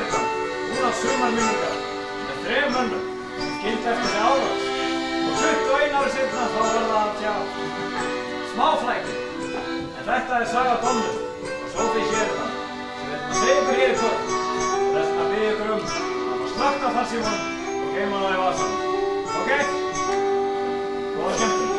Ísland, hún á sumarminningar með 3 mönnum, skildi eftir sig ávöxt og 21 ári seinna þá verða smáflækir. En þetta saga Donnu og Sophie Sheridan sem við ætlum að segja ykkur hér í kvöld. Þess vegna bið ég ykkur að slökkva farsímann og geyma það í vasann. Ok? Góða skemmtun.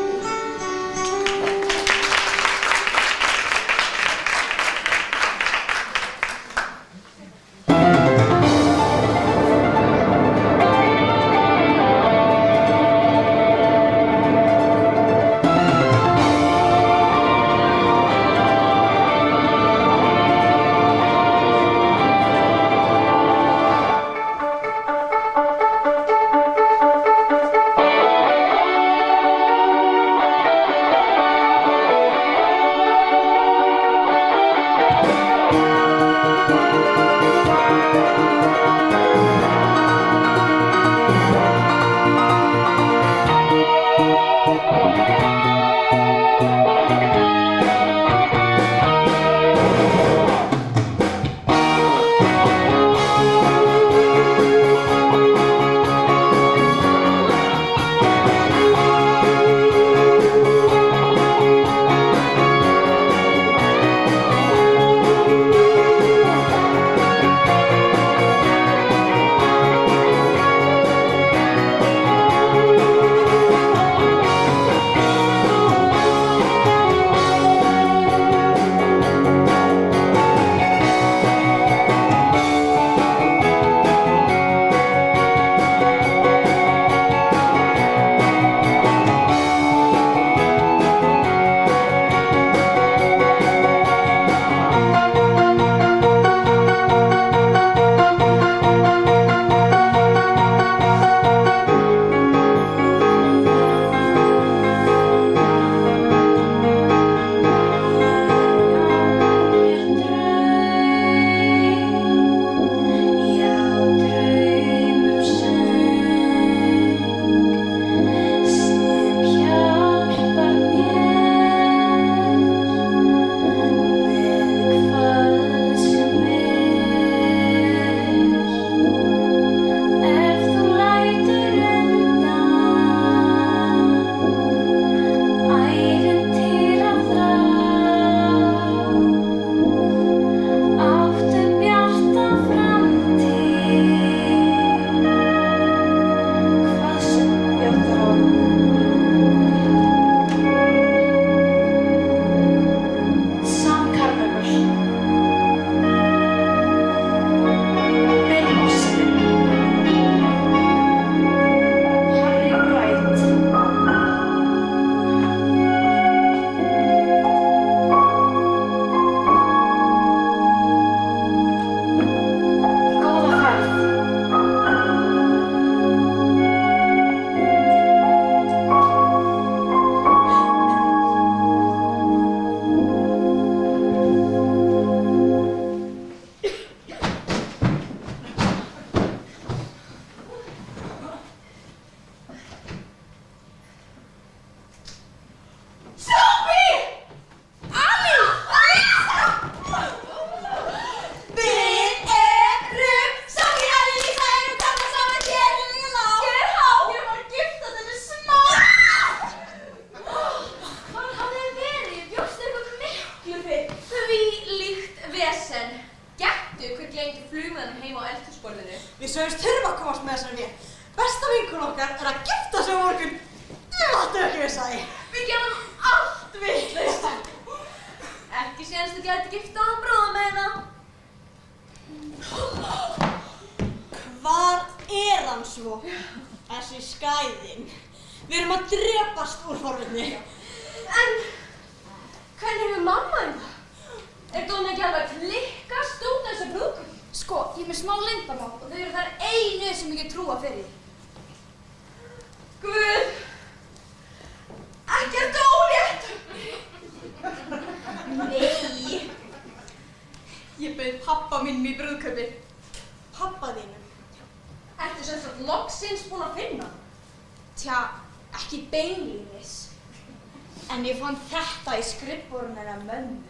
En ég fann þetta í skrifborðinu hennar mömmu.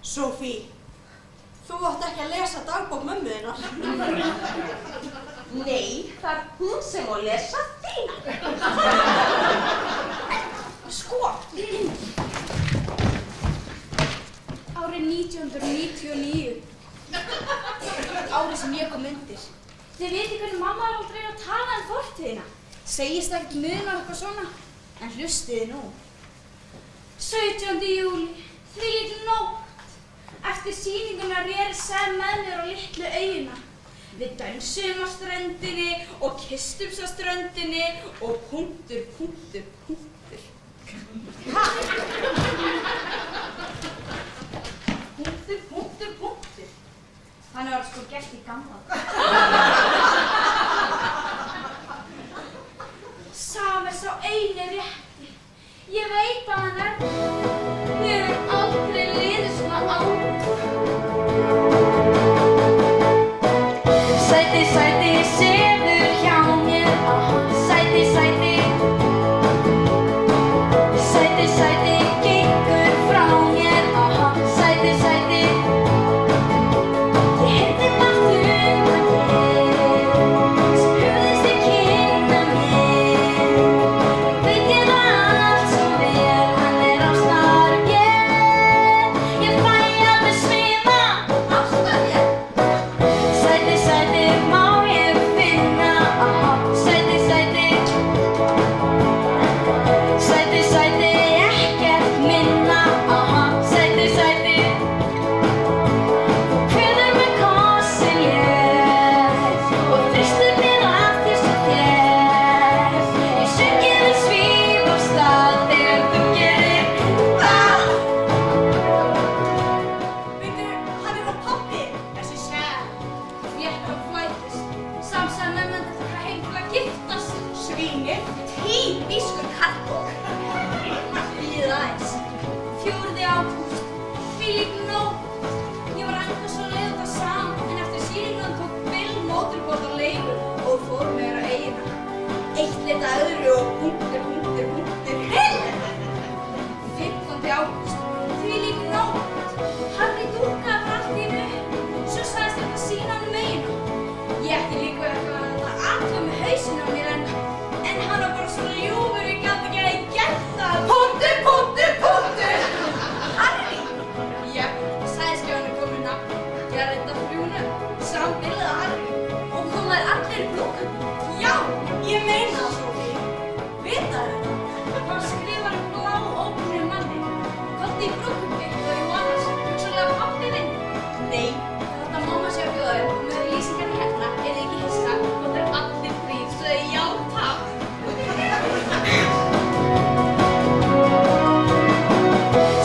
Sophie, Þú átt ekki að lesa dagbók mömmu þinnar. Nei, það hún sem á lesa þína. Sko. Árið 1999. Árið sem ég kom undir. Þið viti hvernig mamma var aldrei að tala fortíðina. Segist ekkert munar eitthvað svona. En hlustiði nú. 17. júlí, þvílík nótt. Eftir sýninguna réri Sem með mér á litlu eyjuna. Við dönsum á ströndinni og kysstumst á ströndinni og punktur. Ha? Punktur. Þannig var sko gert í gamla. Sami sá eini rétti. Ég veit að hann er. Við höfum aldrei liðið svona á. Sæti, sefur hjá mér. Sæti. Sæti, gengur frá mér. Sæti. Ég heyrði margt undan þér sem hugðist í kynna mér. Veit ég það allt svo vel, hann er ástargjöf. Ég fæ alveg sviða. Ástargjöf? Sæti, má ég finna. Sæti. Sæti, ekkert minna. Sæti. Kveður með kossin létt og þristur mér aftur svo þétt. Ég söngið við svíf af stað þegar þú gerir það. Veitu, hann er á pabbi. Þessi skæð. Fléttur og flætist. Samsæði með möndi þurfa heim til að giftast. Svínir. Típískur karlbók. Bíðið aðeins. 4. ágúst. Þvílík nótt. Ég var ennþá svo leið út af Sam, en eftir sýninguna tók Bill mótorbát á leigu og fór með mér á eyjuna. Eitt leita öðru og punktur. 15. ágúst. Þvílík nótt. Harry dúkkaði bara allt í einu upp. Svo sagðist ég að sýna hann eyjuna. Ég ætti líka eitthvað að þetta athuga með hausinn á mér en hann var bara svo ljúfur ég gat ekki að ég gert það. Punktur. Harry! Jöp, sagðist ég hann komið nafn. Ég að reynda fljúnum. Sá Bill eða Harry. Og komaði allir í brúðkaupi. Já, ég meina það, Sophie. Vitaðu þetta? Hann skrifar blá ókunnum manni. Kvöldi í brúðkaupi og Jóhannes. Hugsanlega pabbi þinn. Nei, þetta mamma sé að bjóða þér og með lýsingarni hérna er þið ekki hissa og það er allir þrír, svo þið já takk.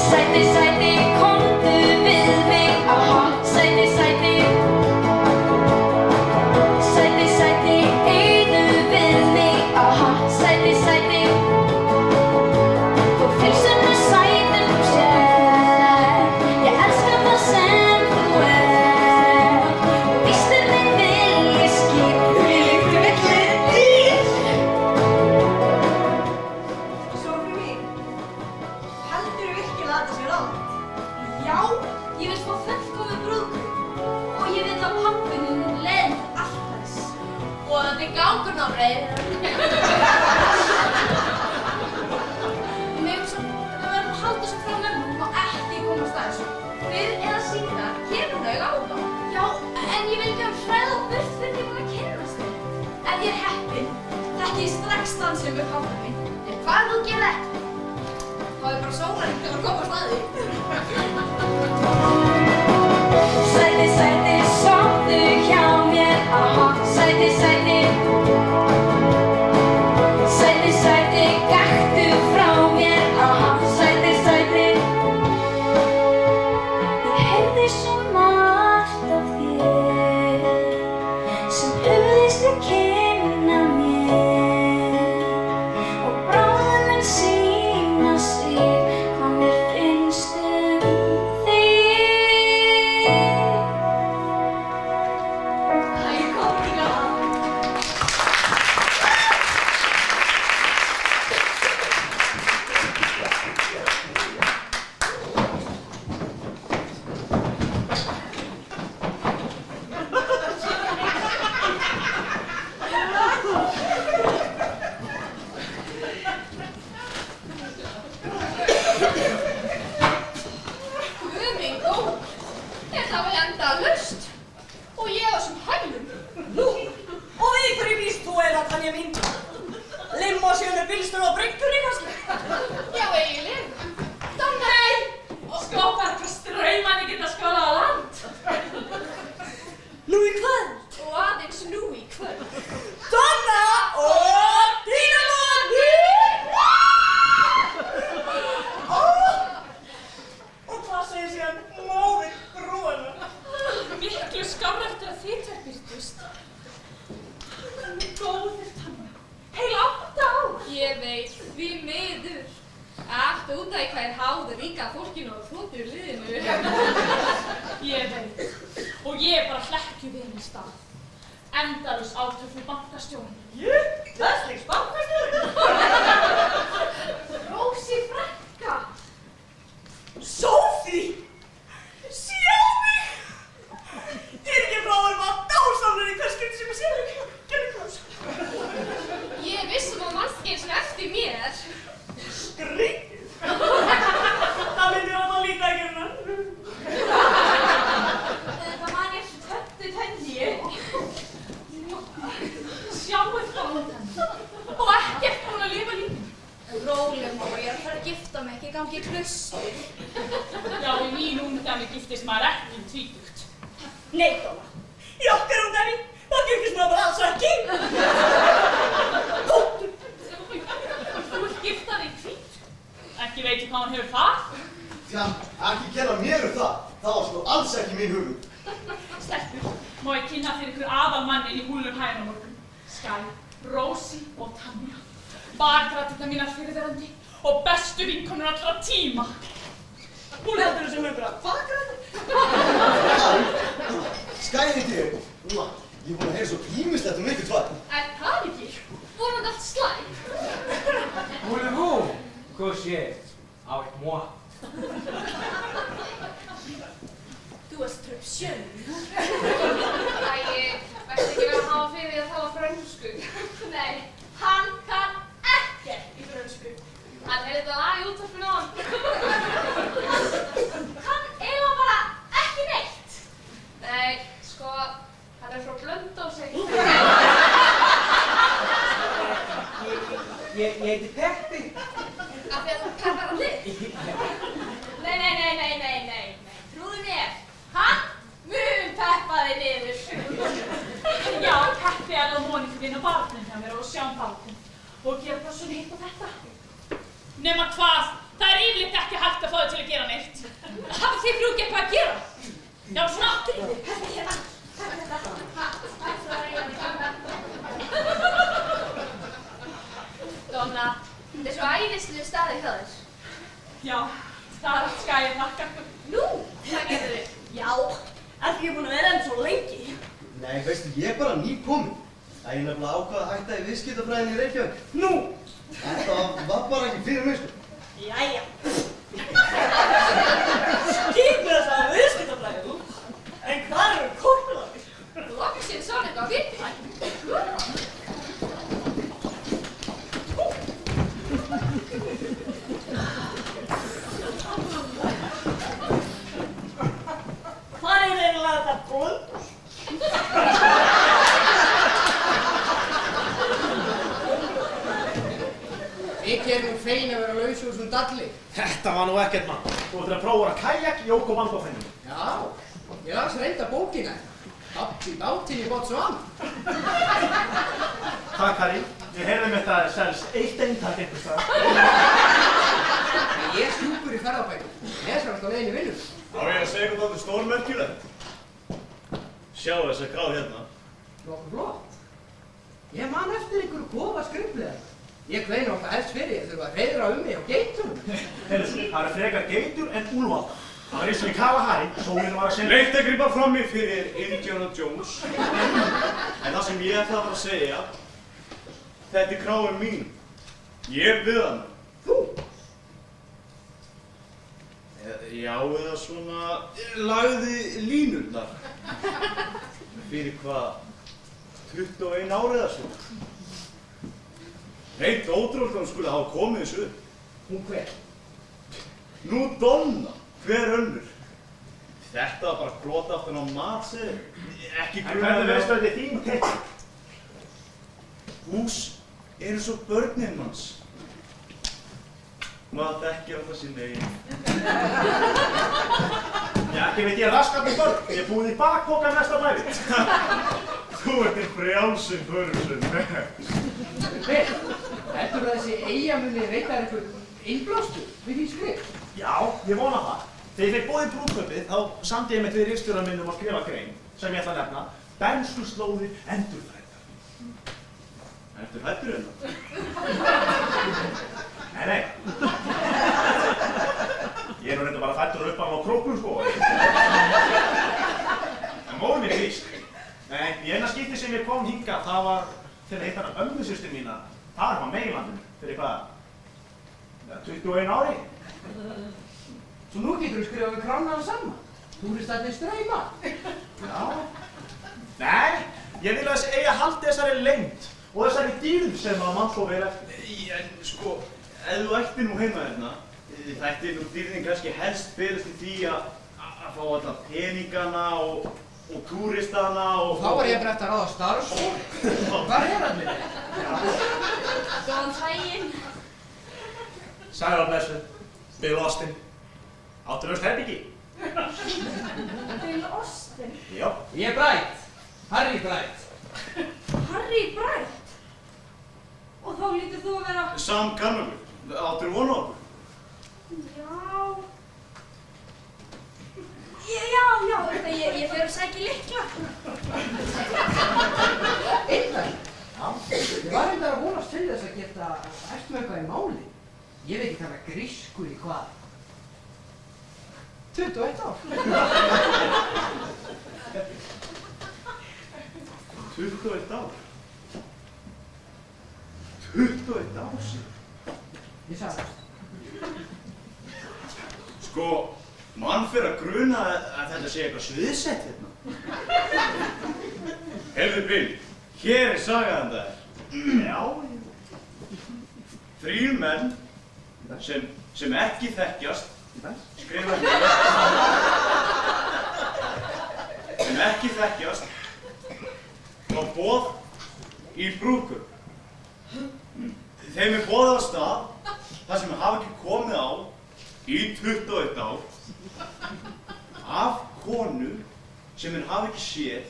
Sæti, komdu við mig. Sæti. Sæti, eyðu við mig. Sæti. Og fylgsunni sætir þú sért. Ég elska það sem þú ert. Og víst er minn vilji skýr. Þvílíkt villidýr. Sophie mín, heldurðu virkilega að þetta sé rátt? Já, ég vil fá fullkomið brúðkaup. Og ég veit að pappinn leiðir allt þess. Og þetta er gangurnafreið. Við verðum að halda svo frá mömmu, hún má ekki komast að þessu. Fyrr eða síðar kemur þau á það. Já, en ég vil ekki að hræða burt fyrir því búin að kynnast þig. Ef ég er heppin, þekki ég strax dansinn með pabba minn. En hvað þú gerir ekki? Þá er bara sólarhring til að komast að því. Sæti, sofðu hjá mér. Sæti. Sæti, gakktu frá mér. Sæti. Ég heyrði svo margt af þér sem hugðist að kynna mér og bráðum en sýna sig hvað mér finnst þig. Æ, kom ekki að. Tanja mín. Limósíu með bílstjóra á bryggjunni kannski. Já, eiginlega. Nei! Skoppar hvað straumanni geta skólað á land. Nú í kvöld. Og aðeins nú í kvöld. Donna og Dínamóni! Og hvað segir síðan móðir brúana? Miklu skárra eftir að þið tvær birtust. Góður Tanja. Heil 8 ár. Ég veit, því miður. Allt út af hvað háður ríka fólkinu og þóttir liðinu. Ég veit. Og ég bara hlekkju við henni stað. Endalaus átök við bankastjórn. Ég? Þesslegs bankastjóri? Rósi frænka. Sófí! Sjá mig! Ég ekki frá að vera dásamlega í hvers skipti sem ég sé mig. Gerðu klás. Ég vissum að mannst ekki eins og eftir mér. Skrítið. Það myndir að það líta ekki hérna. Það man ég töndu Tönju. Sjáu það út henni. Og ekkert búin að lifa lífinu. Róleg mamma, ég er að fara að gifta mig, ekki gangi í klaustur. Já, í mín ungdæmi giftist maður ekki tvítugt. Nei, Donna. Í okkar ungdæmi, þá giftist maður bara alls ekki. Tóttu. Þú ert giftað í tvít. Ekki veit ég hvað hann hefur það. Já, ekki kenna mér það. Það var sko alls ekki mín hugur. Stelpur, má ég kynna fyrir ykkur aðalmannin í húlum hæginn á morgun. Skæ, Rósi og Tanja. Bakrættirnar mínar fyrirverandi og bestu vinkonur allra tíma. Hún heldur þessum einhverja bakrættir. Skæði þig. Ég er búin að heyra svo ýmislegt ykkur tvær. Er það ekki? Vonandi allt slæm. Voulez-vous coucher avec moi? Þú varst tröpsjön. Æ, verður ekki verið að hafa fyrir því að tala frönsku. Nei, hann kann ekkert í frönsku. Hann þetta lag í útvarpinu á hann. Kann eiginlega bara ekki neitt. Nei, sko, hann frá Blönduósi. Ég heiti Peppi. Af því að þú peppar hann þig? Nei. Trúðu mér, hann mun peppa þig niður. Já, Peppi er á Móniku vinna barnum hjá mér og sjá barnum. Og gera bara svona hitt og þetta. Nema hvað, það er yfirleitt ekki hægt að fá þig til að gera neitt. Hafið þið frú ekki eitthvað að gera? Já, svona aftur í þig. Peppi hérna. Donna, þetta er svo æðislegur staður hjá þér. Já, það er allt skæðið nakka. Nú, hvað getur þið? Já, af því ég er búin að vera enn svo lengi. Nei, veistu, ég er bara nýkominn. Það er nefnilega ákvað að hætta í viðskiptafræðinni í Reykjavík. Nú! Þetta var bara ekki fyrir mig, sko. Jæja. Skipið þess að viðskiptafræði. En hvað eru kórlaðir? Þú okkar sér svona eitthvað að viti. Hvað er eiginlega þetta Blönduós? Ekki er nú fein að vera laus úr þessum dalli. Þetta var nú ekkert mann. Þú ættir að prófa að kajak í Jóko Vandófenni. Já, ég las reynda bókina. Hatt í bátinn í Botswana. Takk, Karin. Ég heyrði með þetta selst eitt eintak einhvers staðar. En ég er sjúkur í ferðabækum. Ég er alltaf leiðin í vinnum. Á ég að segja eitthvað stórmerkilegt. Sjá þessa gráð hérna. Nokkuð flott. Ég man eftir einhverju kofa skriflega. Ég kvein alltaf helst fyrir ég þurfa að hreiðra mig á geitunum. Heyrðu, það eru frekar geitur en úlfaldar. Það var eins og í Kalahari, sólinn var að segja. Leitt að grípa fram mig fyrir Indiana Jones. En það sem ég ætla að fara að segja, þetta er kráin mín. Ég við hann. Þú? Já, eða svona lagði línurnar. Fyrir hvað, 21 árið eða svo. Reynt ótrúlega hún skulle hafa komið þessu upp. Hún hver? Nú Donna, hver önnur? Þetta var bara brot aftan á matseðil. Ekki En hvernig veistu þetta er þín tekning? Hús eru svo börnin manns. Maður þekkir alltaf sín eigin. Já, ekki veit ég raskat með börn. Ég er búið í bakpoka mesta bæði. Þú ert í frjálsum förusum. Heldur þessi eyjamunni veita einhver innblástur við því skrif? Já, ég vona það. Þegar ég fekk boðið í brúðkaupið, þá samdi ég mitt við ritstjórann minn að skrifa grein, sem ég ætla að nefna, Bernskuslóðir endurfæddar. Endurfæddur hérna? Nei. Ég er nú reynda bara fæddur upp á krókum, sko. En móðir mér frísk. Nei, í eina skipti sem ég kom hingað, það var til að hitta hana ömmusystur mína. Það var á Meilandinu, fyrir hvað? 21 ári. Svo nú getur þú skrifað við kránaðan saman. Túristarnir streyma. Já. Nei, ég vil að þessi eyja haldi þessari leynd og þessari dýrð sem að mann svo vel eftir. En sko, ef þú ættir nú heima hérna, þætti nú dýrðin kannski helst felast í því að fá alla peningana og túristana og... Þá var ég bara eftir að ráða starfsfólk. Hvar er allir? Góðan daginn. Sæl og blessuð, Bill Austin. Áttu laust herbyggi? Bill Austin? Já. Ég er Bright. Harry Bright. Harry Bright? Og þá lítur þú að vera... Sam Carnaby, áttur vonu okkur? Já, ég fer að sækja lykla. Einhvern? Já. Ég var reyndar að vonast til þess að geta hægt með eitthvað í máli. Ég veit ekki tala grísku í hvað? 21 ár. 21 ár? 21 ár síðan? Ég sagði það. Sko, mann fyrir að gruna að þetta sé eitthvað sviðsett hérna. Heyrðu Bill, hér er sagaðan þær. Já. 3 menn sem ekki þekkjast, skrifa hérna, sem ekki þekkjast á boð í brúðkaup. Þeim er boðið á stað þar sem hafa ekki komið á í 21 ár af konu sem þeir hafa ekki séð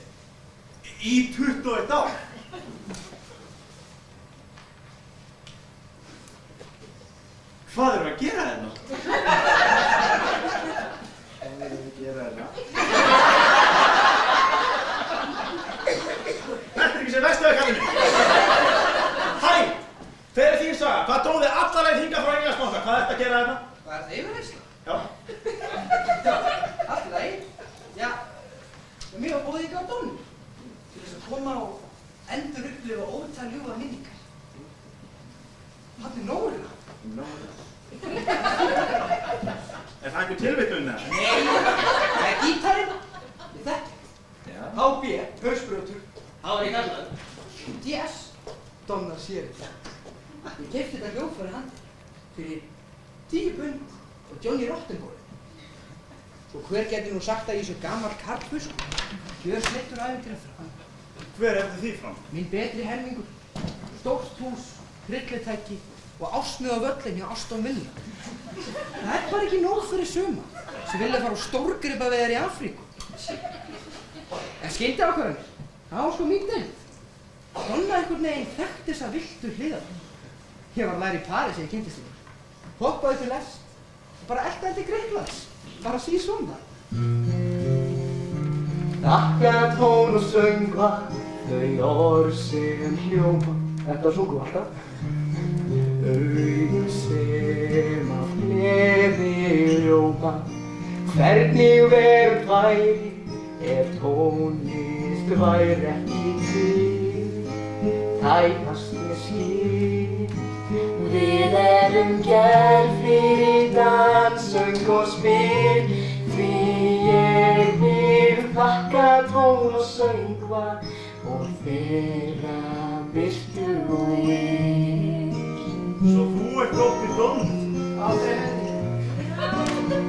í 21 ár. Hvað erum við að gera hérna? Hvað erum við að gera hérna? Þetta er ekki sem vestuðu kallinu. Hæ! Hver er þín saga? Hvað dróði alla leið hingað frá Englandsbanka? Hvað er þetta að gera hérna? Hvað er það yfirheysla? Já. Allt í lagi. Já, mér var boðið hingað á Dónu til þess að koma og endurupplifa ótal ljúfa minningar. Hann er Nóra. Nóra. Er það einhver tilvitun eða? Nei, það er gítarinn. Ég þekki. Já. HB, hausbrjótur. Það var ég kallaður. DS, Donna sér þetta. Ég keypti þetta hljóðfæri handi fyrir 10 pund og Johnny Rottenborg. Og hver geti nú sagt að ég sé gamall karlfusk? Gjör sleittur ævintýra fram. Hver er því fram? Minn betri helmingur, stórt hús, tryllitæki og ásmið á völlin hjá Aston Villa. Það er bara ekki nóg fyrir suma sem vilja fara á stórgripaveðar í Afríku. En skildi ákvarðanir, það var sko mín deild. Donna einhvern veginn þekkti þessa villtu hliðar. Ég var lær í París þegar ég kynntist þér. Hoppaði til lest og bara eldaði til Grikklands. Bara sí svona. Þakkatón og söngva, þau orð sem hljóma. Þetta sungum við alltaf. Augun sem af gleði ljóma. Hvernig veröld væri ef tónlist væri ekki til. Tæpast með skil. Við erum gerð fyrir dans, söng og spil. Því ég vil þakka tón og söngva og þeirra virtu og ill. Svo þú ert dóttir Dónu? Aldrei henni.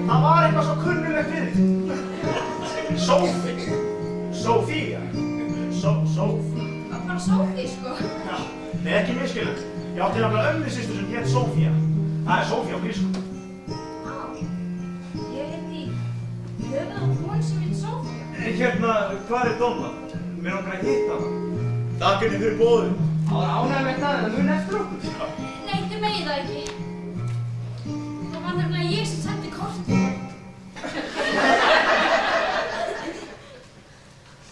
Það var eitthvað svo kunnulegt við þig. Sophie. Sophia. Sophie. Sophie, sko. Já, það er ekki miskilvægt. Ég átti nefnilega ömmusystur sem hét Sofía. Það er Sofía á grísku. Á, ég heiti höfuð á konu sem heit Sophía. Hérna, hvað er Donna? Mér langar að hitta hana. Takk henni fyrir boðið. Það var ánægilegt það, en það mun eftir okkur. Nei, þið megið það ekki. Það var nefnilega ég sem sendi kortið.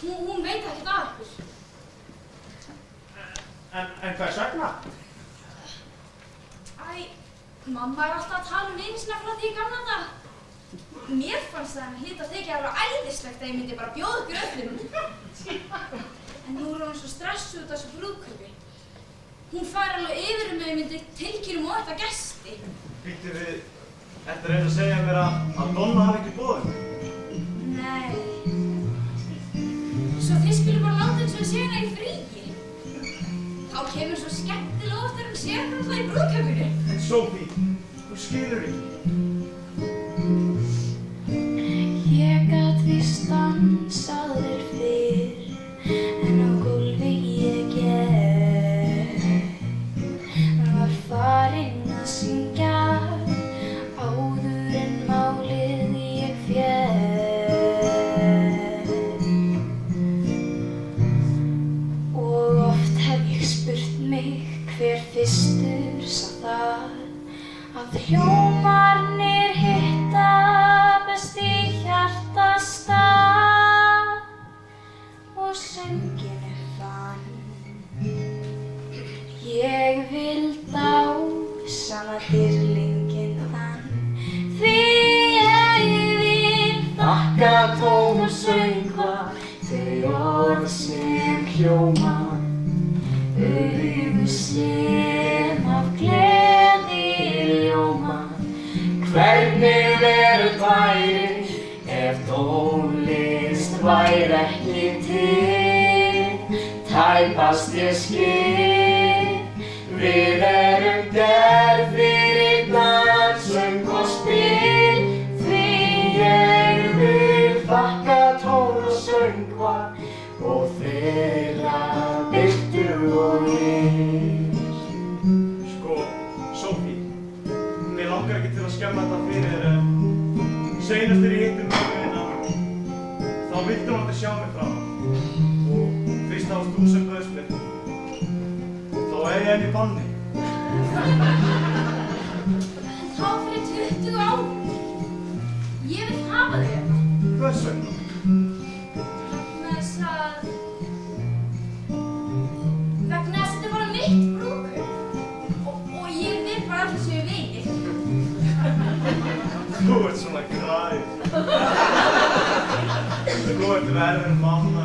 Hún veit ekkert af ykkur. En hvers vegna? Æ, mamma er alltaf að tala um vini sína frá því í gamla daga. Mér fannst það henni hlýta að þykja að vera æðislegt að ég myndi bara bjóða ykkur öllum. En nú er hún svo stressuð út af þessu brúðkaupi. Hún fær alveg yfir mig að ég myndi tilkynna um þetta gesti. Býttu við, ertu að reyna að segja mér að Donna hafi ekki boðið? Nei. Svo þið spilum bara láta eins og við séum það í fríi. Þá kemur svo skemmtilega oft þegar hún sér alltaf í brúðkaupinu. En Sophie, þú skilur ekki. Ég gat víst dansað þér fyrr, en á gólfi ég gekk. Hann var farinn að syngja áður en málið ég fékk. Og oft hef ég spurt mig hver fyrstur sá það að hljómarnir hitta best í hjartastað og sönginu fann. Ég vil dásama dýrlinginn þann, því ég vil þakka tón og söngva þau orð sem hljóma, augu sem af gleði ljóma. Hvernig veröld væri ef tónlist væri ekki til? Tæpast ég skil, við erum gerð fyrir dans, söng og spil. Því ég vil þakka tón og söngva og þeirra birtu og lit. Sko, Sophie, mig langar ekki til að skemma þetta fyrir þér, en seinast þegar ég hitti mömmu þína, þá vildi hún aldrei sjá mig fram. Og fyrst það varst þú sem bauðst mér, þá er ég enn í banni. En þá fyrir 20 árum. Ég vil hafa þig hérna. Hvers vegna? Vegna þess að þetta er bara mitt brúðkaup. Og ég vil bara allir séu vinir. Þú ert svona græð. Þú ert verður en mamma.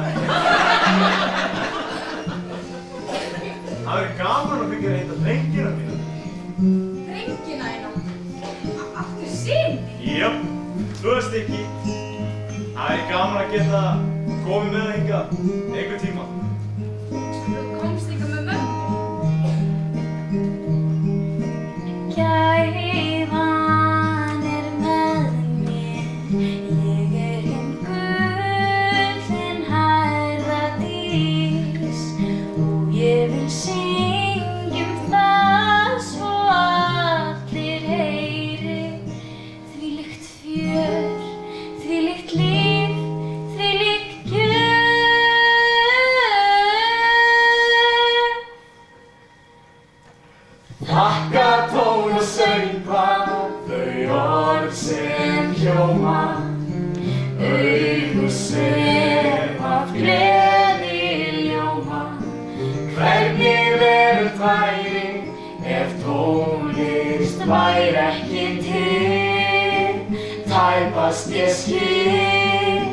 Það er gaman að byggja heita drengina mína. Drengina þína. Aftur sinni. Jöp, þú veist ekki. Það er gaman að geta komið með það hingað einhvern tíma. Þú komst líka með mömmu. Gæfan er með mér, ég er hinn gullin hærða dís, og ég vil syngja það svo allir heyri. Þvílíkt fjör, þvílíkt líf, þvílíkt gjöf. Þakka tón og söngva þau orð sem hljóma, augu sem af gleði ljóma. Hvernig veröld væri ef tónlist væri ekki til? Tæpast ég skil,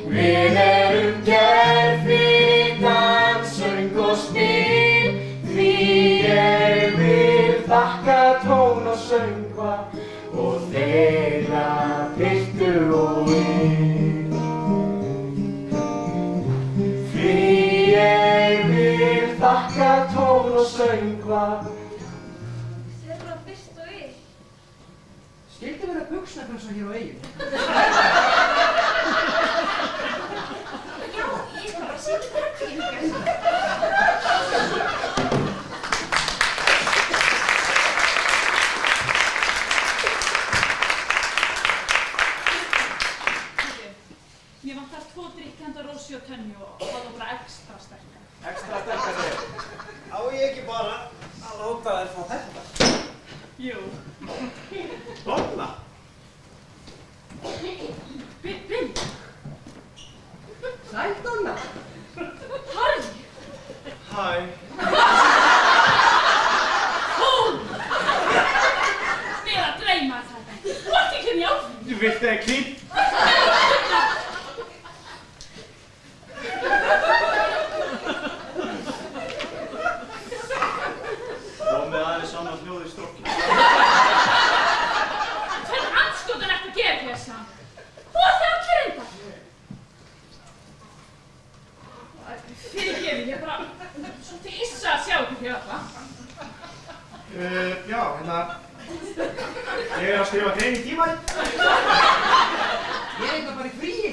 við erum gerð fyrir dans, söng og spil. Því ég vil þakka tón og söngva og þeirra birtu og lit. Því ég vil þakka tón og söngva. Þeirra byrst og yll. Skyldi vera buxnaklassa hér á Eyjum? Já, ég skal bara sýna þér hvernig. hvort að þær fá þetta? Jú. Donna? Bill. Sæl, Donna. Harry. Hæ. Mér að dreyma þetta. Þú ert ekki henni áfram. Þú vilt það ekki? Komið aðeins saman hljóð í strokki. Hvernig andskotan ertu að gera þér saman? Þú ert þið allir reyndar. Fyrirgefið, ég er bara svolítið hissa að sjá ykkur hér alla. Já, ég er að skrifa grein í tímarit. Ég er eitthvað bara í fríi.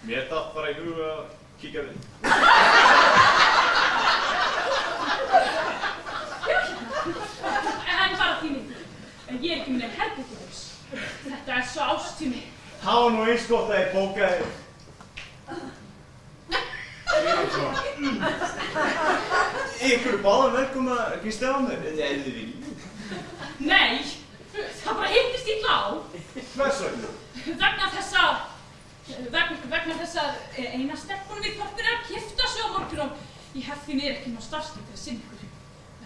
Mér datt bara í hug að kíkja við. En bara því miður. En ég er ekki með herbergjaus. Þetta er svo ástími. Það var nú eins gott að ég bókaði. Ykkur báðan velkomna að gista á mér, eða ef þið viljið. Nei, það bara hittist illa á. Hvers vegna? Vegna þess að eina stelpunum í þorpinu er að gifta sig á morgun og ég hef því mér ekki ná starfstíð til að sinna ykkur.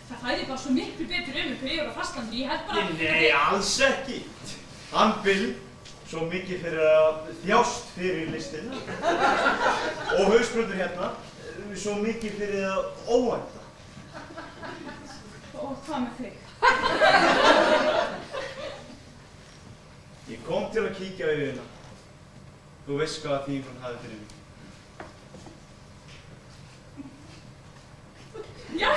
Það fæði bara svo miklu betur ykkur yfir á fastlandi. Ég held bara... Nei, alls ekki. Hann Bill, svo mikið fyrir að þjást fyrir listina. Og hausbrundur hérna, svo mikið fyrir að óvænta. Og hvað með þig? Ég kom til að kíkja yfir hérna. Þú veist hvað þíngrun hafði fyrir mig. Já,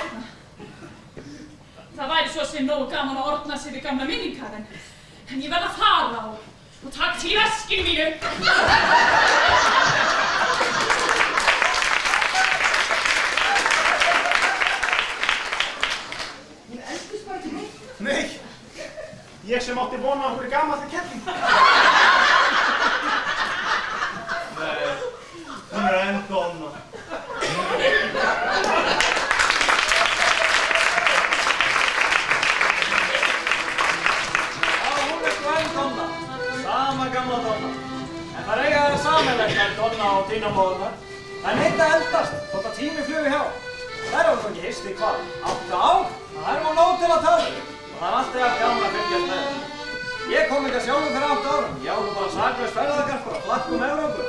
það væri svo sem nógu gaman að ordna sig við gamla minningar en ég verð að fara og taka til í veskinu mínu. Hún eldist bara ekki neitt. Nei, ég sem átti vona á okkur gamalli kelling. Nei, hún er enn Donna. Sama gamla Donna. En það eiga það sameiginlegt með Donna og dínamóðurnar. Það er neitt að eldast, þótt að tími flugi hjá. Það eru ekki hist í hvað? 8 ár? Það er nú nóg til að tala. Og það er alltaf jafn gaman að fylgjast með þeim. Ég kom hingað sjálfur fyrir 8 árum. Ég var nú bara saklaus ferðagarpur á flakkum Evrópu.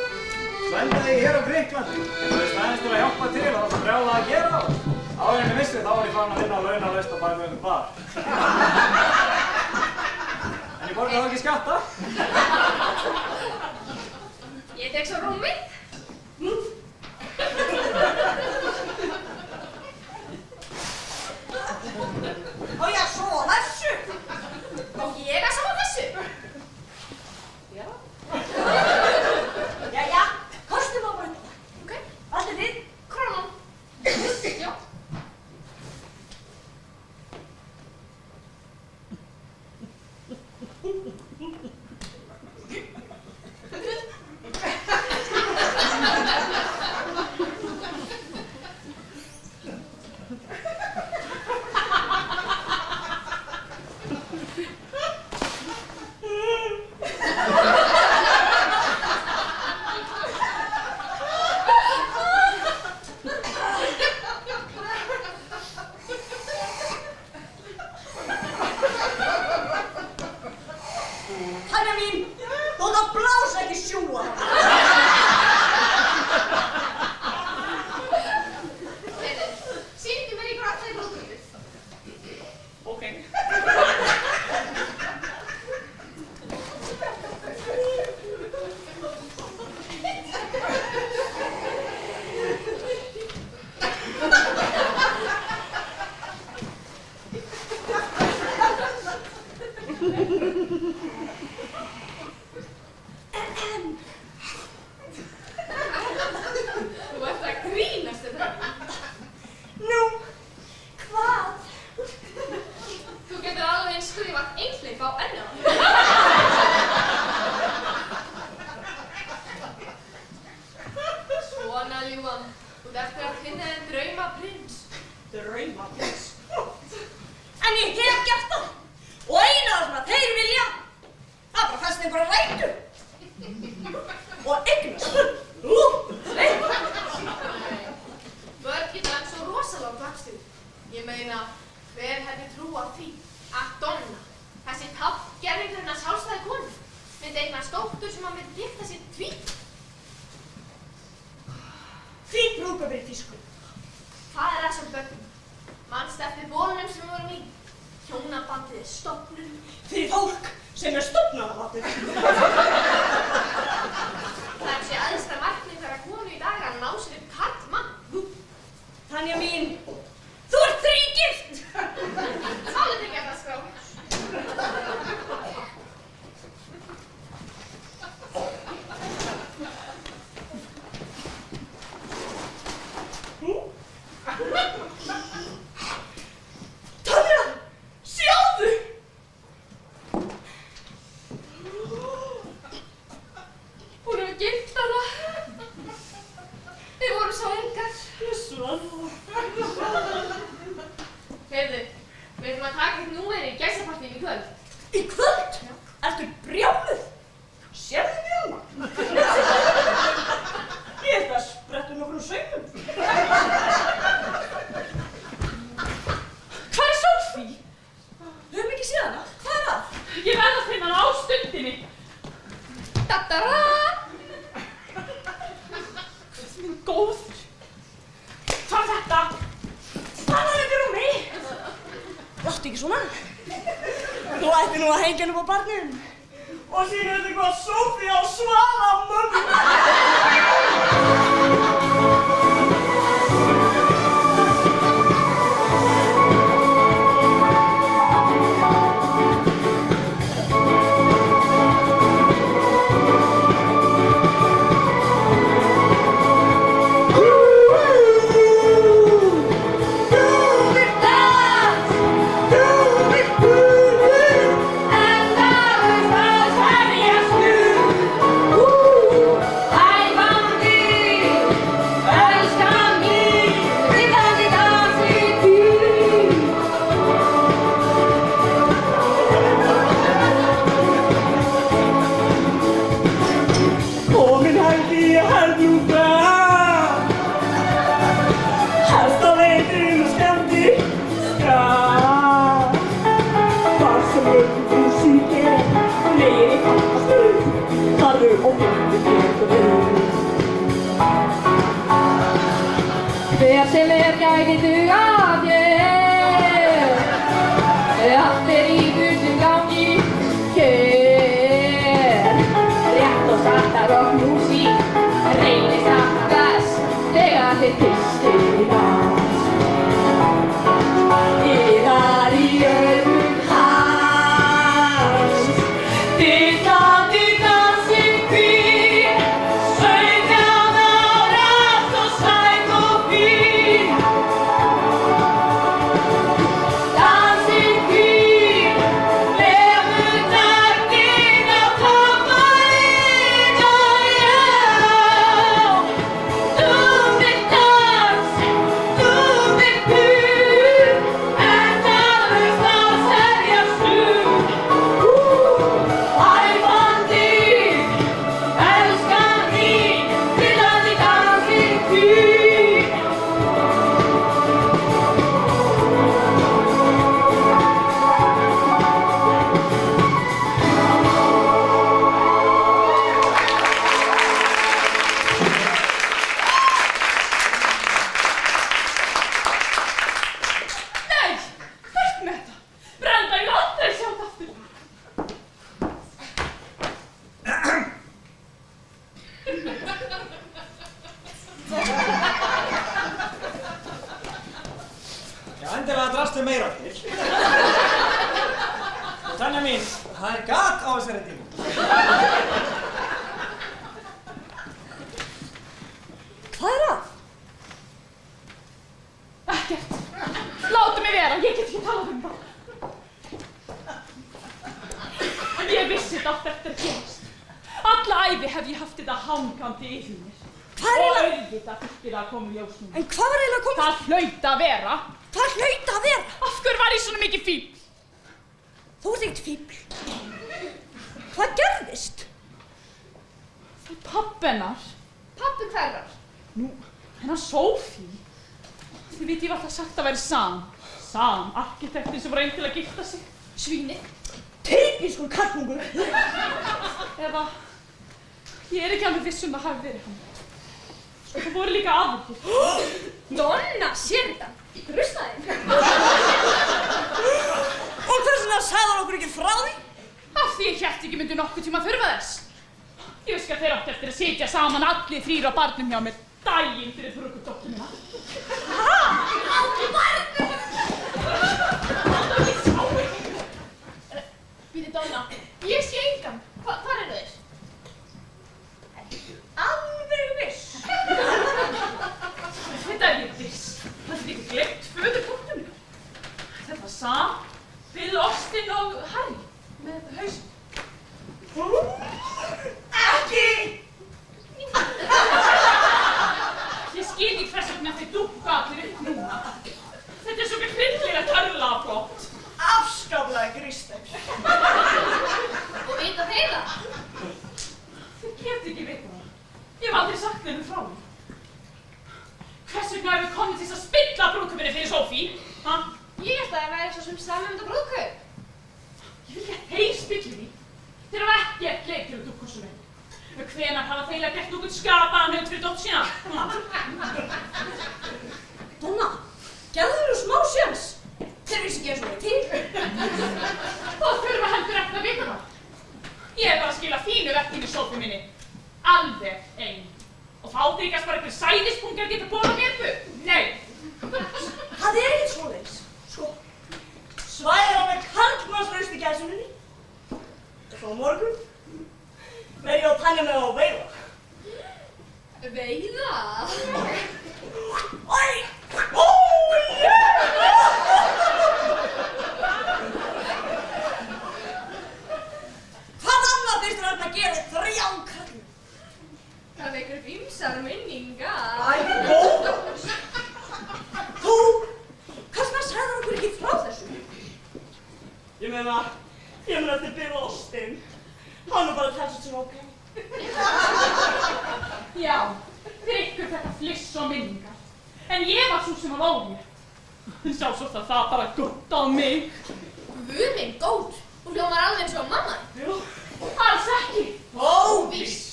Svendaði ég hér á Gríklandi. Ég bauðst aðeins til að hjálpa til, það var svo brjálað að gera það. Áður en ég vissi þá var ég farin að vinna launalaust á bak við einhvern bar. En ég borgaði þá ekki skatta. Ég tek svo rúmið. Á ég að sofa þessu? Má ég að sofa þessu? Já. Jæja, kostum á bara þetta. Ok. Allir þið? Krónan. Já. Hæna mín, þú átt að blása ekki sjúga. Sýndu mér ykkur alltaf í blóðgrunnið. Ok. Þú ert að grínast þetta. Nú, hvað? Þú getur alveg eins skrifað einhleip á ennið á hann. Svona ljúan. Þú eftir að finna þér draumaprins. Draumaprins? En ég hef gert það. Og eina af það þeir vilja, það bara fæst einhverja rætur. Og eignast. Börgin er svo rosalega vakstuð. Ég meina, hver hefði trúað því að Donna, þessi tákngerðingurinn að sjálfstæði konu, myndi eignast dóttur sem að myndi gifta sér tvít? Hvít brúðkaup í tísku. Hvað er þessum börnum? Manstu eftir bólunum sem við vorum í? Hjónabandið er stofnun. Fyrir fólk sem er stofnanabatið. Það er sé aðstra markmið þeirra konu í dag að ná sér upp karlmann. Tanja mín, þú ert þrígift! Sáðu þig ekki að skrá. Tanja, sjáðu! Hún hefur gift hana. Þið voru svo engar. Heyrðu, við ætlum að taka upp númerið í gæsapartíum í kvöld. Í kvöld? Ertu brjáluð? Sérðu mig hana? Ég held að sprettu nokkrum saumum. Hvar er Sophie? Við höfum ekki séð hana. Hvað er það? Ég verð að finna hana á stundinni. Dadara! Hvað minn góður. Hvað er þetta? Hvað er þetta um mig? Láttu ekki svona. Þú ætti nú að hengja henni upp á barnum. Og síðan þetta hvað Sophie á Svala mömmu. Hver sem gæti duga þér, allt í fullum gangi hér. Rétt og satt að rockmusík reynist alltaf best þegar þið fyrstir í dans. Yðar í augum hans, dillandi dansinn hvír, 17 ára svo sæt og fín. Dansinn hvír, lemur taktin á tamborín og já. Þú vilt dans, þú vilt búr, en talust á seljast úr. Æfandi, elskan mín, trillandi dansinn hvír. Nei, burt með þetta. Brenda, ég vil aldrei sjá þetta aftur. Já, endilega drastu meira til. Og Tanja mín, það er gat á þessari tíma. Hvað er það? Ekkert. Láttu mig vera, ég get ekki talað um það. Ég vissi þetta átt eftir að gerast. Alla ævi hef ég haft þetta hangandi yfir mér. Hvað er Og eiginlega... auðvitað þurfti það að koma í ljós núna. En hvað var eiginlega komið? Það hlaut að vera. Hvað hlaut að vera? Af hverju var ég svona mikið fíbl? Þú ert ekkert fíbl. Hvað gerðist? Það er pabbi hennar. Pabbi hverrar? Nú, hennar Sophie. Þið veit ég var alltaf sagt að vera Sam. Sam, arkitektin sem var einn til að gifta sig. Svínið. Typiskur kallungur. Eða, ég er ekki alveg viss það hafi verið hann. Og það voru líka aðrir. Donna, sér þetta. Ruslaði. Og hvers vegna sagði hann okkur ekki frá því? Af því ég hélt ekki myndi nokkuð tíma þurfa þess. Ég veist að þeir átti eftir að sitja saman allir þrír á barnum hjá mér daginn fyrir brúkudóttur mína. Á barnum! Býti Donna, ég sé engan. Hvar eru þeir? Alveg viss. Þetta er ég viss. Það er ekki glemt föðurdóttur mína. Þetta var Sam, Bill, Austin og Harry með þetta hausinn. Ekki! Ég skil ekki hvers vegna þeir dúkka allir upp núna. Þetta er svo hryllilega törlaflott. Afskaplega gríslegs. Og vita þeir það? Þið geti ekki vita það. Ég hef aldrei sagt þeim frá því. Hvers vegna erum við komið til þess að spilla brúðkaupinu fyrir Sophie? Ha? Ég held að það væri svo sem saman þetta brúðkaup. Ég vil ekki að þeir spilli því. Þeir hafa ekkert leik til að dúkkossum. Hvenær hafa þeir gert nokkuð skapaðan hund fyrir dóttur sína? Donna, gefðu þér smá sjans. Þeir vissi ekki eins og til. Og þurfa heldur ekki að vita það. Ég er bara að skila fínu verkinu í Sophie minni. Alveg ein. Og þá þykast bara einhver sæðispunkar geta borað mér upp. Nei. Það er ekkert svoleiðis. Sko, svæðir á með karlmannsraust í gæsuninni. Og svo á morgun verð ég á tannum með að veiða. Veiða? Æ! Ó, yeah! Hvað annað þurftir hann að gera 3 karlum? Það vekur upp ýmsar minningar. Æ, góð! Þú, hvers vegna sagði hann okkur ekki frá þessu? Ég meina þetta er Bill Austin. Hann er bara að tala sem ok. Já, drykkur þetta fliss og minningar. En ég var svo sem var órétt. Sjá svo að það bara gott á mig. Guð minn góð. Hún hljómar alveg eins og mamma. Jú. Alls ekki. Víst.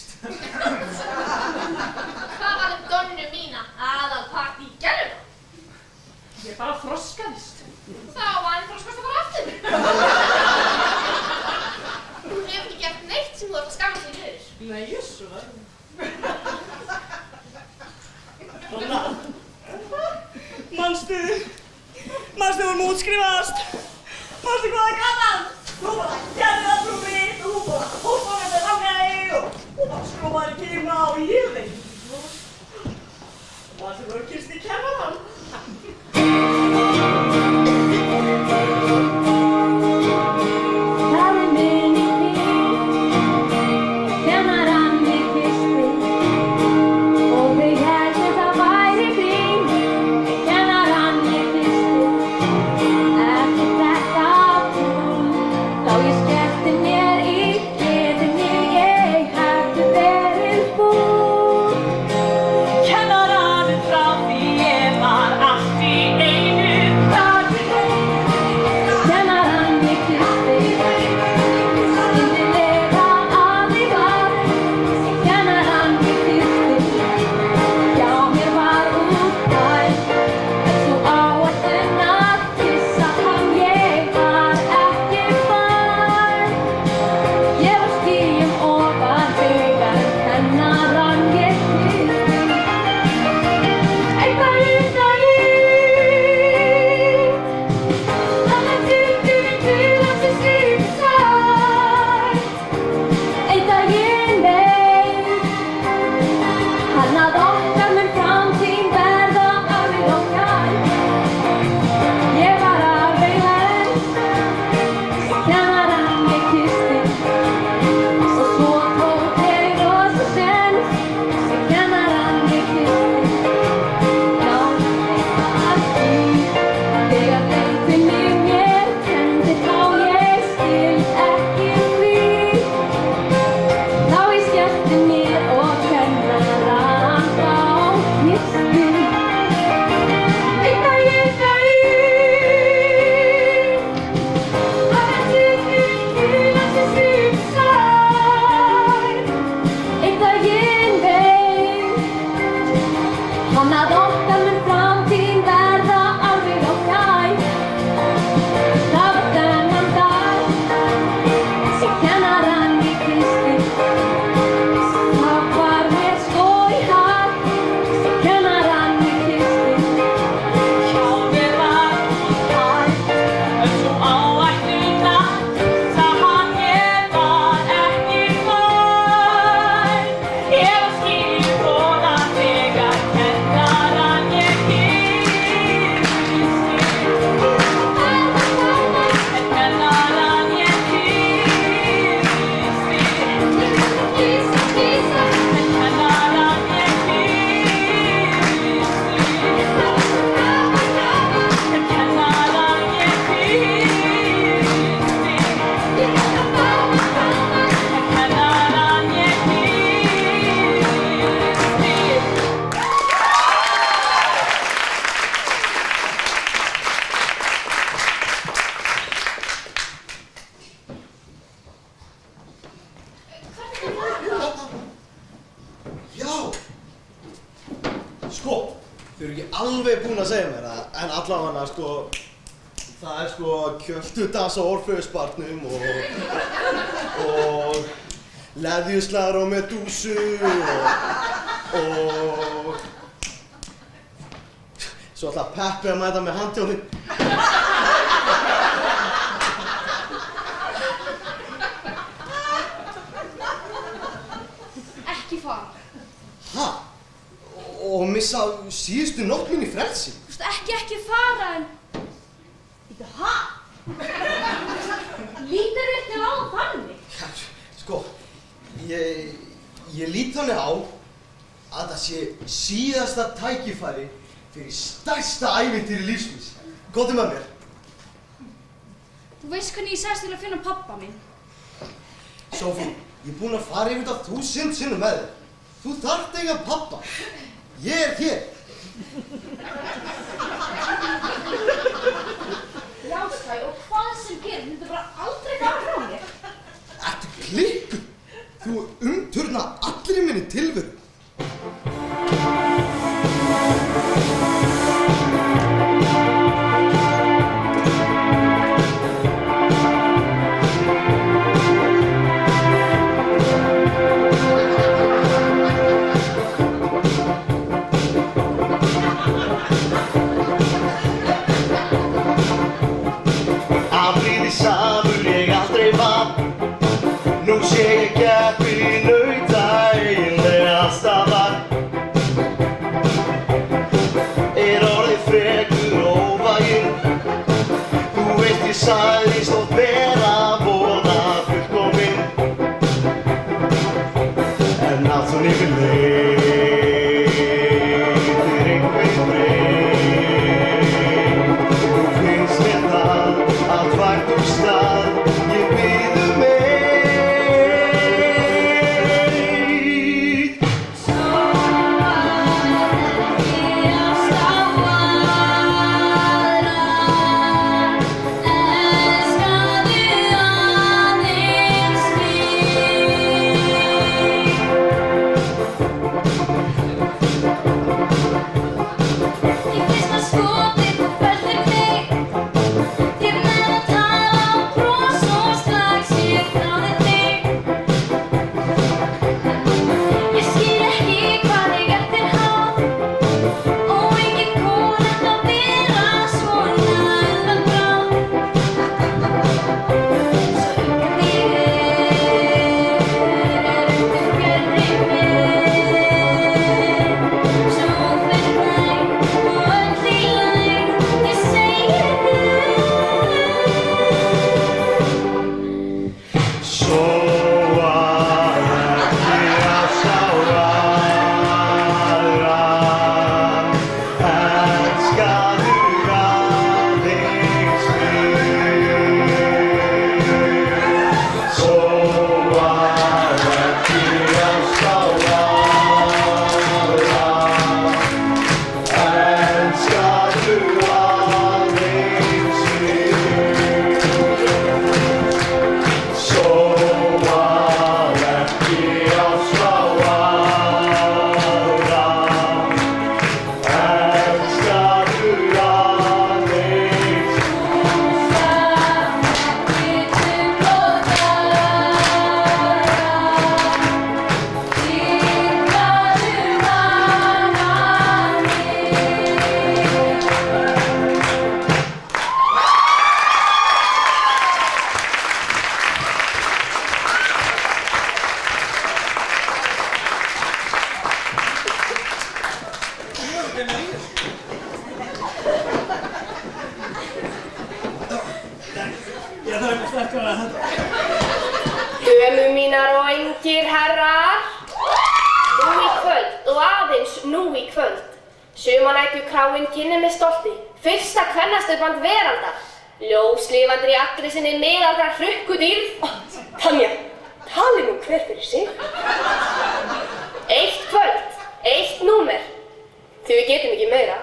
Hvað var Donnu mína aðalpart í gæluna? Ég bara þroskaðist. Þá var hann þroskast að fara aftur. Hún hefur ekki gert neitt sem þú ert að skamma sig niður. Nei, jessu það. Donna, manstu vorum útskrifast. Manstu hvað það gaman? Þú bara gerði það frá mitt og þú bara hópaði með það mig og þú bara skrópaði tíma og ég veit ekki. Manstu voru kyrst í kennarann. Það er minning þín, kennarann mig kyssti og þau héldu það væri grín, kennarann mig kyssti. Eftir þetta þá ég skellti mér í gleðinni, ég hefði verið fúl. Kennarann frá því ég Hann að okkar mun framtíð verða alveg á fjær. Það var þennan dag sem kennarann í Kristi. Það var mér skó í hag sem kennarann í Kristi. Hjá mér var hann svo áætluna sá hann ég var ekki fær. Ég var skilkona þegar kennarann ég kyssti. Kennarann ég kyssti. Kennarann ég Já! Sko, þau eru ekki alveg búin að segja mér það, en allavega sko, það er sko kjöltudans á Orfeusbarnum og leðjuslagar á Medúsu og svo ætla Peppi að mæta með handjónin. Ekki fara. Ha? Og missa síðustu nótt mín í frelsi? Þú veist, ekki fara, en... Þetta, ha? Lítur ekki á þannig? Ja, sko, ég lít þannig á að það sé síðasta tækifæri fyrir stærsta ævintýri lífsmins. Góðu með mér. Þú veist hvernig ég sagðist til að finna pabba minn. Sophie, ég er búinn að fara yfir þetta 1000 sinnum með þér. Þú þarft eiga pabba. Ég er hér. Já, Skæ, og hvað sem gerir, myndu bara aldrei fara frá mér. Ertu klikkuð? Þú umturna allri minni tilveru. Afbrýði samur ég aldrei var. Nú sé ég keppi nauta eiginlegasta greinilega í þessu. Ég þarf eitthvað sterkara en þetta. Dömur mínar og engir herrar, nú í kvöld og aðeins nú í kvöld. Sumarnæturkráin kynnir með stolti fyrsta kvennastöðband veraldar. Ljóslifandi í allri sinni miðaldra hrukkudýrð. Tanja, tali nú hver fyrir sig. Eitt kvöld, eitt númer. Því við getum ekki meira.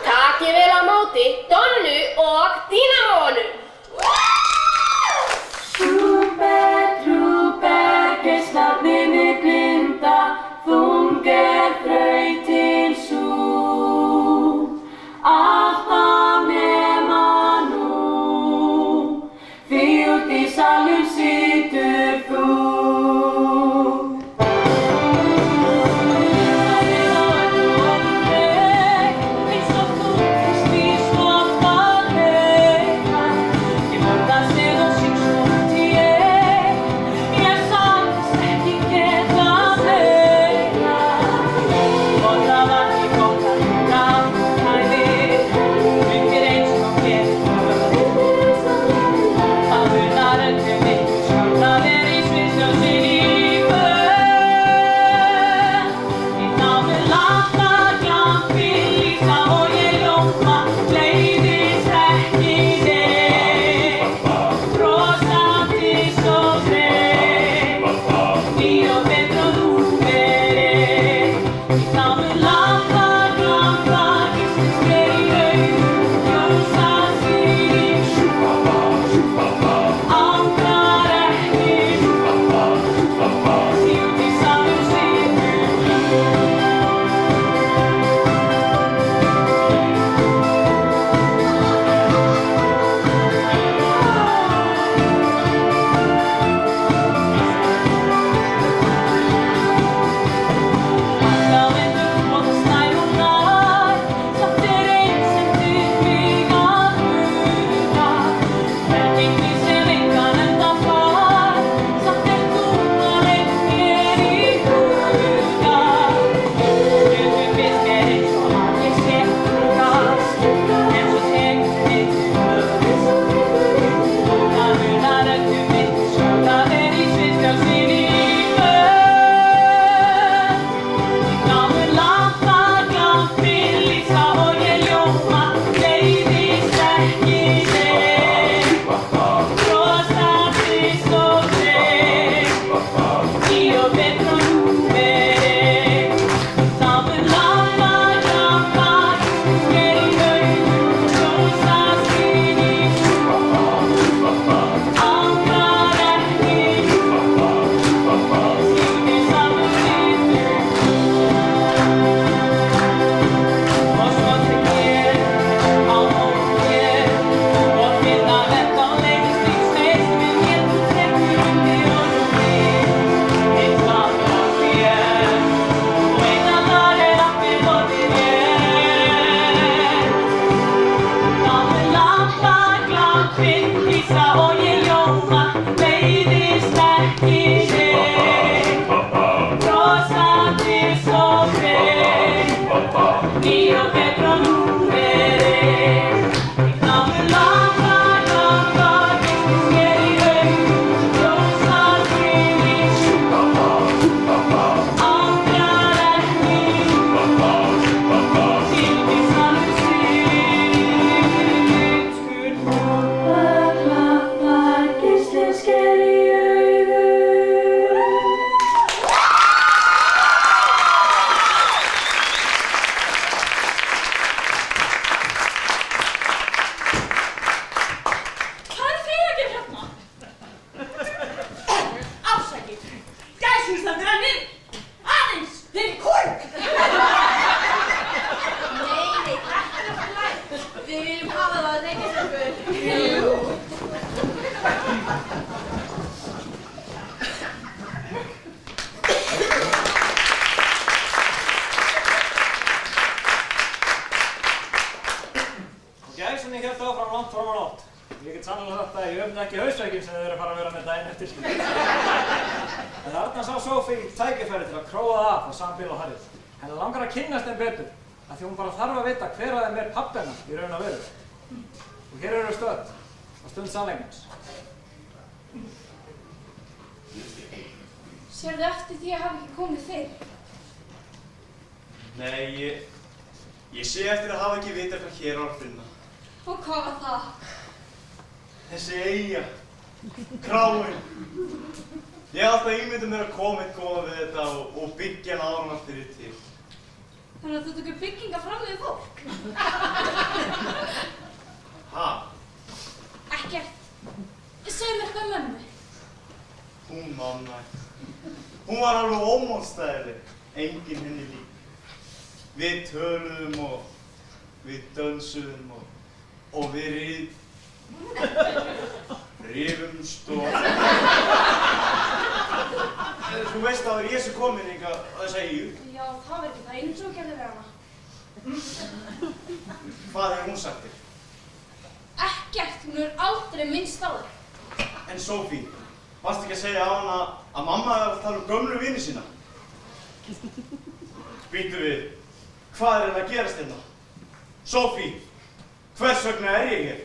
Takið vel á móti Donnu og Dínamónu. Trúber, trúber, geislarnir blinda, þung þrautin sú. Alltaf nema nú, því út í salnum situr þú. En þarna sá Sophie tækifæri til að króa það af á Sam, Bill og Harry. Henni langar að kynnast þeim betur af því hún bara þarf að vita hver af þeim er pabbi hennar í raun og veru. Og hér eru við stödd, á stund sannleikans. Sérðu eftir því að hafa ekki komið fyrr? Nei, ég sé eftir að hafa ekki vita hvað hér á að finna. Og hvað var það? Þessi eyja, kráin. Ég hef alltaf ímyndað mér að koma eitt góða við þetta og byggja hann áður en allt fyrir til. Þannig að þú tekur bygginga fram við fólk? Ha? Ekkert. Segðu mér eitthvað um mömmu. Hún mamma. Hún var alveg ómálstæðileg, enginn henni lík. Við töluðum og við dönsuðum og við rifumst og... Þú veist að það er ég sem kominn hingað að þessa eyju. Já, það veit ég það einu sem þú gerði við hana. Hvað hefur hún sagt þér? Ekkert, hún hefur aldrei minnst á þig. En Sophie, varstu ekki að segja á hana að mamma er að tala um gömlu vini sína? Býtu við, hvað er að gerast hérna? Sophie, hvers vegna er ég hér?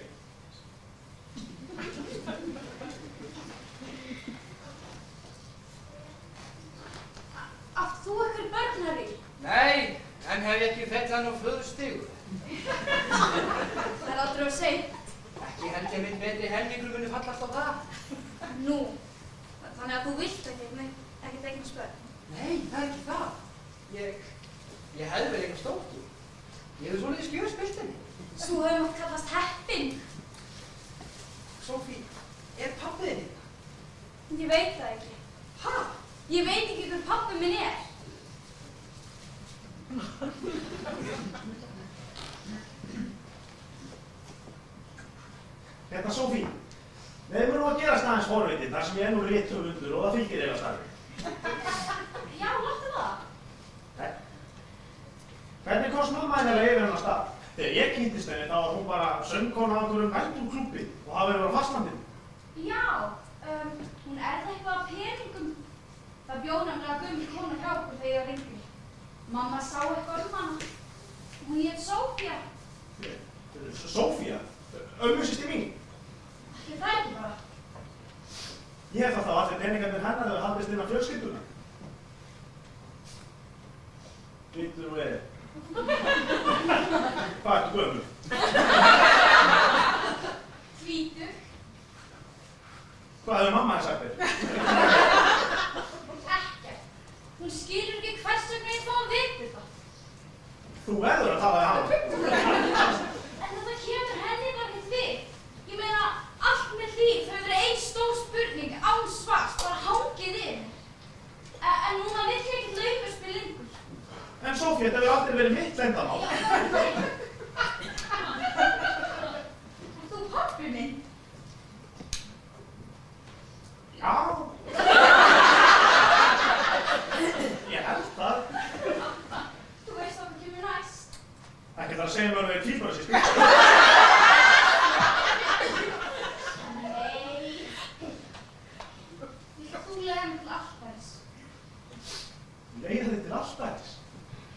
Átt þú ykkur börn, Harry? Nei, en hef ég ekki fett hann á föðurstígu. Það er aldrei of seint. Ekki held ég minn betri helmingur muni falla alltaf það. Nú, þannig að þú vilt ekkert eignast börn. Nei, það er ekki það. Ég hefði vel eitthvað stóttu. Ég hefði svolítið skjöspillt henni. Þú hefur mátt kallast heppinn. Sophie, er pabbi þinn hérna? Ég veit það ekki. Ha? Ég veit ekki hver pabbi minn er. Hérna, Sophie. Við erum nú að gerast aðeins forvitið þar sem ég er nú rithöfundur og það fylgir eiginlega starfi. Já, láttu það. Hvernig komst mamma hennar yfir hennar stað? Þegar ég kynntist henni þá var hún bara söngkona á einhverjum næturklúbbi og það verið á fastlandinu. Já, hún er það eitthvað af peningum. Það bjó nefnilega gömul kona hjá okkur þegar ég var yngri. Mamma sá eitthvað um hana. Hún hét Sophia. Sophia? Ömmusystir mín? Ekki það ekki bara. Ég hef þá allir peningarnir hennar hefur haldist innan fjölskylduna. Býttu nú við. Hvað ertu gömul? Tvítug. Hvað hefur mamma henni sagt þér? Ekkert. Hún skilur ekki hvers vegna ég fá að vita þetta. Þú verður að tala við hana. En þetta kemur henni bara ekkert við. Ég meina, allt með líf hefur verið ein stór spurning, án svars, bara hangið inn. En núna vill ég ekkert laufurspil lengur. En Sophie, þetta hefur aldrei verið mitt leyndarmál. Þú pabbi minn? Já. Ég held það. Þú veist hvað kemur næst. Ekki þarf að segja mér að við tvíburasystur. Nei. Vilt þú leiða mig til altaris? Leiða þig til altaris?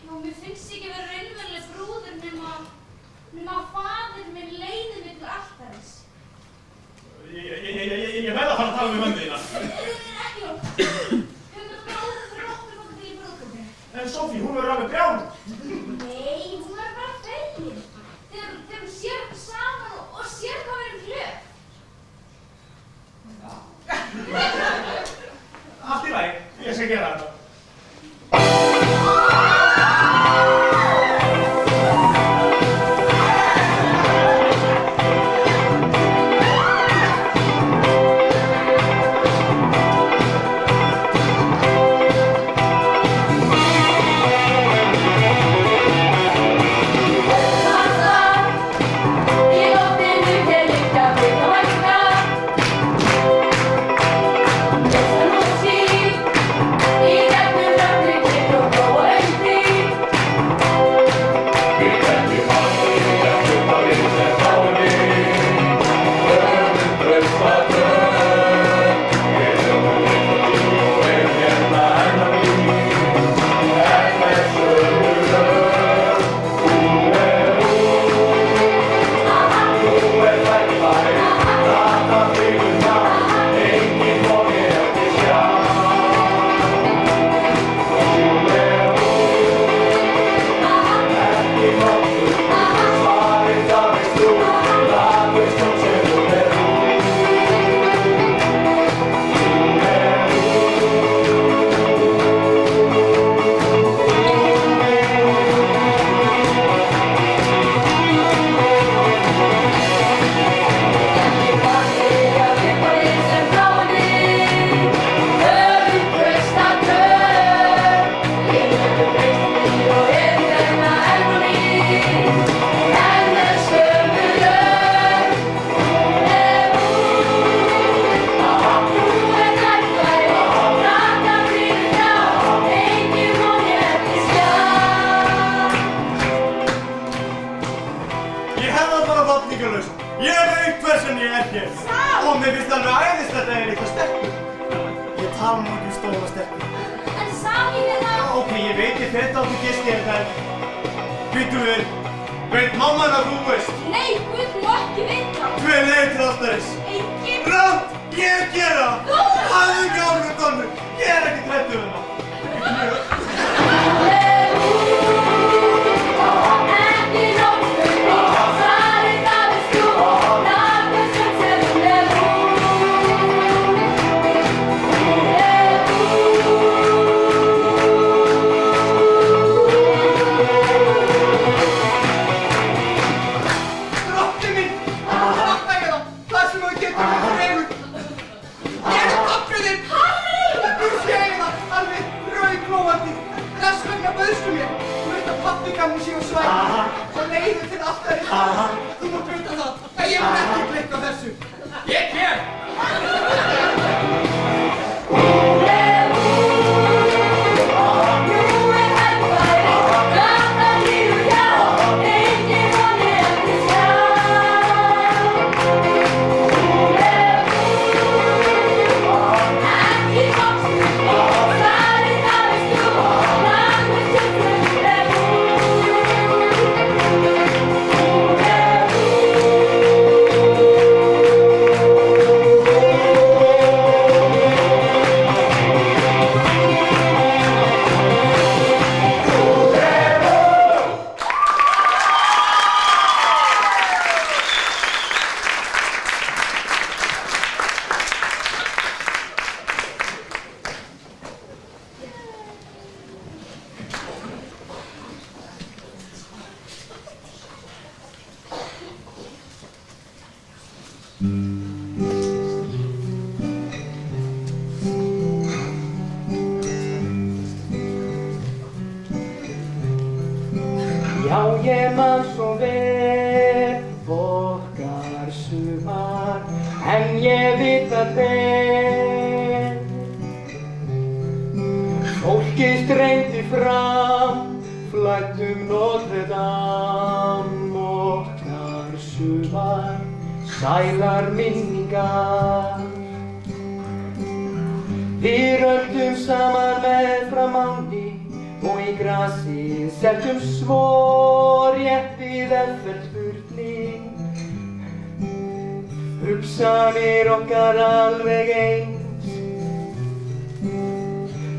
Já, mér finnst ég ekki vera raunveruleg brúður nema að faðir minn leiði mig til altaris. Ég verð að fara að tala með mömmu þína. Ekki nokkuð. Höfum þetta bara áður fyrir okkur til í brúðköpinu. En Sophie, hún verður alveg brjálð. Nei, hún er bara fegin. Þegar hún sér okkur vafningalaust. Ég veit hversun ég hér. Og mér finnst alveg æðislegt að ég litla stelpu. Ég tala nú ekki stóra stelpu. En Samína... Ok, ég veit ég þetta áttu gisti hérna en... Býttu við, veit mamma að þú veist? Nei, Guð má ekki vita. Hver leiðir til ástaris? Engin. Rátt, ég gera! Hafðu ekki áhrif, Donni. Ég ekki hræddur um það. Svo leiður til altarins. Þú mátt vita það að ég mun ekki klikka þessu. Ég kem! Já, ég man svo vel okkar sumar, en ég veit það vel. Fólkið streymdi fram, flæddum Notre Dame, okkar sumar, sælar minningar. Við röltum saman meðfram ánni og í grasið settum svo rétt við eftirspurning. Hugsanir okkar alveg eins.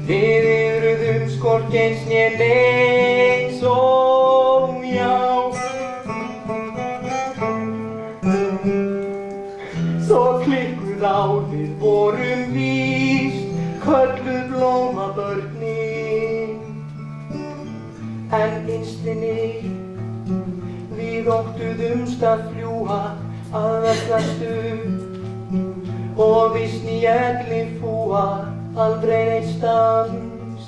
Við yrðum hvorki eins né neins, ó já. Svo klikkuð á við vorum víst, kölluð blómabörnin. En innst inni við óttuðumst að fljúga að veslastu og vísn í elli fúa aldrei neitt stans.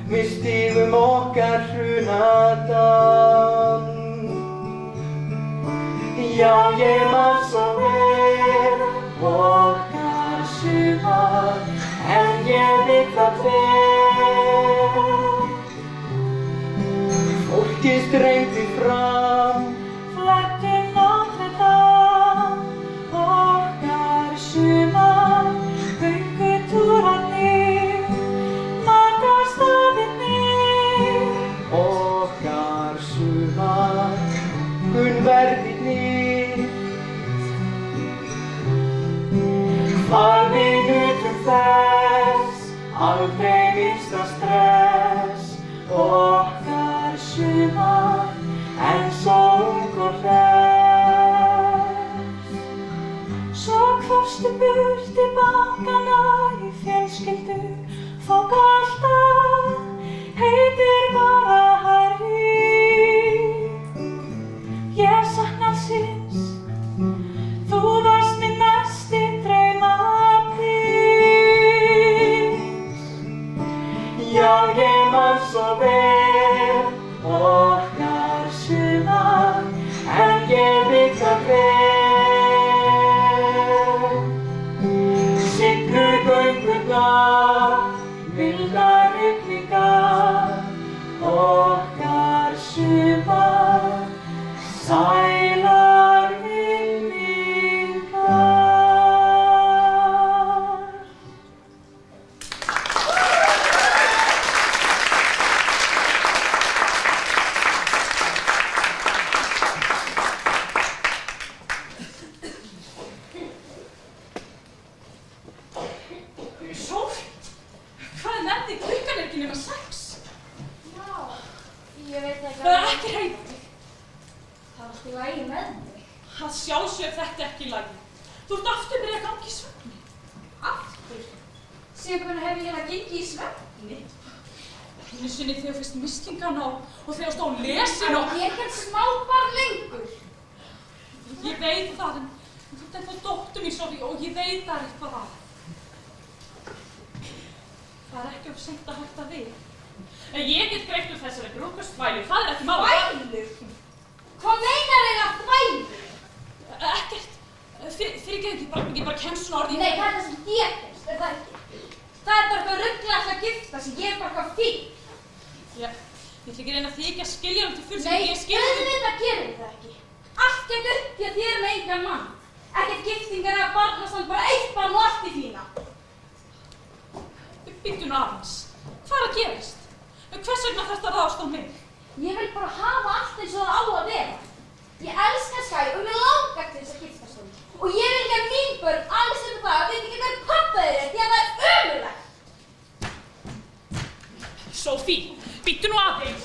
Við stígum okkar hrunadans. Já, ég man svo vel okkar sumar, en ég veit það vel. Fólkið streymdi fram, flæddum Notre Dame, okkar sumar, göngutúrarnir, matarstaðirnir, okkar sumar, gunnverðirnir. Hvar við nutum þess, aldrei minnsta stress, okkar sumar, en svo ung og hress. Svo hvarfstu burt í bankana í fjölskyldu, þótt alltaf heitir bara Harry. Ég sakna síns, þú varst minn mesti draumaprins. Já, ég man svo vel okkar sumar, en ég veit það vel. Siglu göngurnar, milda rigningar, hreyfa mig. Það er allt í lagi með þig. Að sjálfsög þetta ekki í lagi. Þú ert aftur byrjað að ganga í svefni. Aftur? Síðan hvernig hef ég að gengið í svefni? Einu sinni þegar þú fyrst mislingan og þegar þú stóð lesin og... Ég er ekkert smábarn lengur. Ég veit það, en þú ert ennþá dóttur mín, Soffía, og ég veit það er eitthvað að. Það er ekki of seint að hætta við. En ég get greitt úr þessari brúðkaupsþvælu, það er ekki máli. Þvælu? Hvað meinar þig að þvælu? Ekkert. Fyrirgeðu ekki bara kemst svona orði. Nei, það er það sem gerist, er það ekki? Það er bara eitthvað ruglað að gifta sig, ég er bara eitthvað fín. Ég ætla ekki reyna því ekki að skilja hann til fulls, Nei, ég skilja því. auðvitað gerir það ekki. Allt gekk upp því að þér með engan mann. Ekkert giftingar eða barnastand, bara eitt barn og allt í fína. Bíddu nú aðeins. Hvað er að gerast? Hvers vegna þarftu að ráðast á mig? Ég vil bara hafa allt eins og það á að vera. Ég elska Skæ og mig langar til þess að giftast honum. Og ég vil ekki að mín börn alls um það að veit ekki hver pappa þeir er, því að það er ömurlegt. Sophie, bíddu nú aðeins.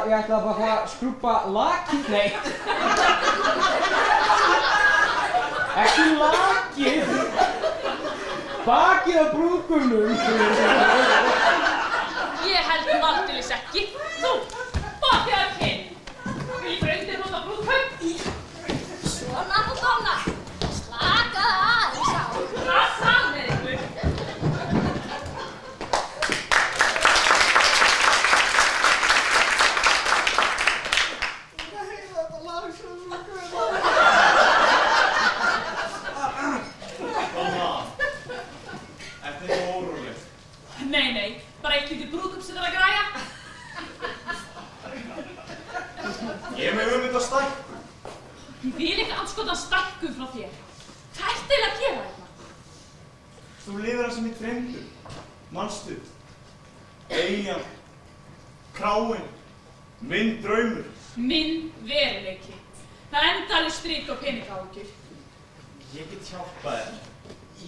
Ég ætla bara að skrúbba lakið, nei. Ekki lakið. Bakið á brúðgumnum. Ég held aldeilis ekki. Þú, bakið á kinn. Vil ég undir hún á brúðkaup? Svona og svona. Slakaðu aðeins á. Hvað sagði með ykkur? Nei, bara eitt lítið brúðkaup sem það er að græja. Ég er með hugmynd að stækkun. Ég vil ekki andskotan stækkun frá þér. Hvað ertu eiginlega að gera þetta? Þú lifir það sem mitt fremdur. Manstu. Eyjan. Kráin. Minn draumur. Minn veruleiki. Það er endalaust strik og peningaáhyggjur. Ég get hjálpað þér.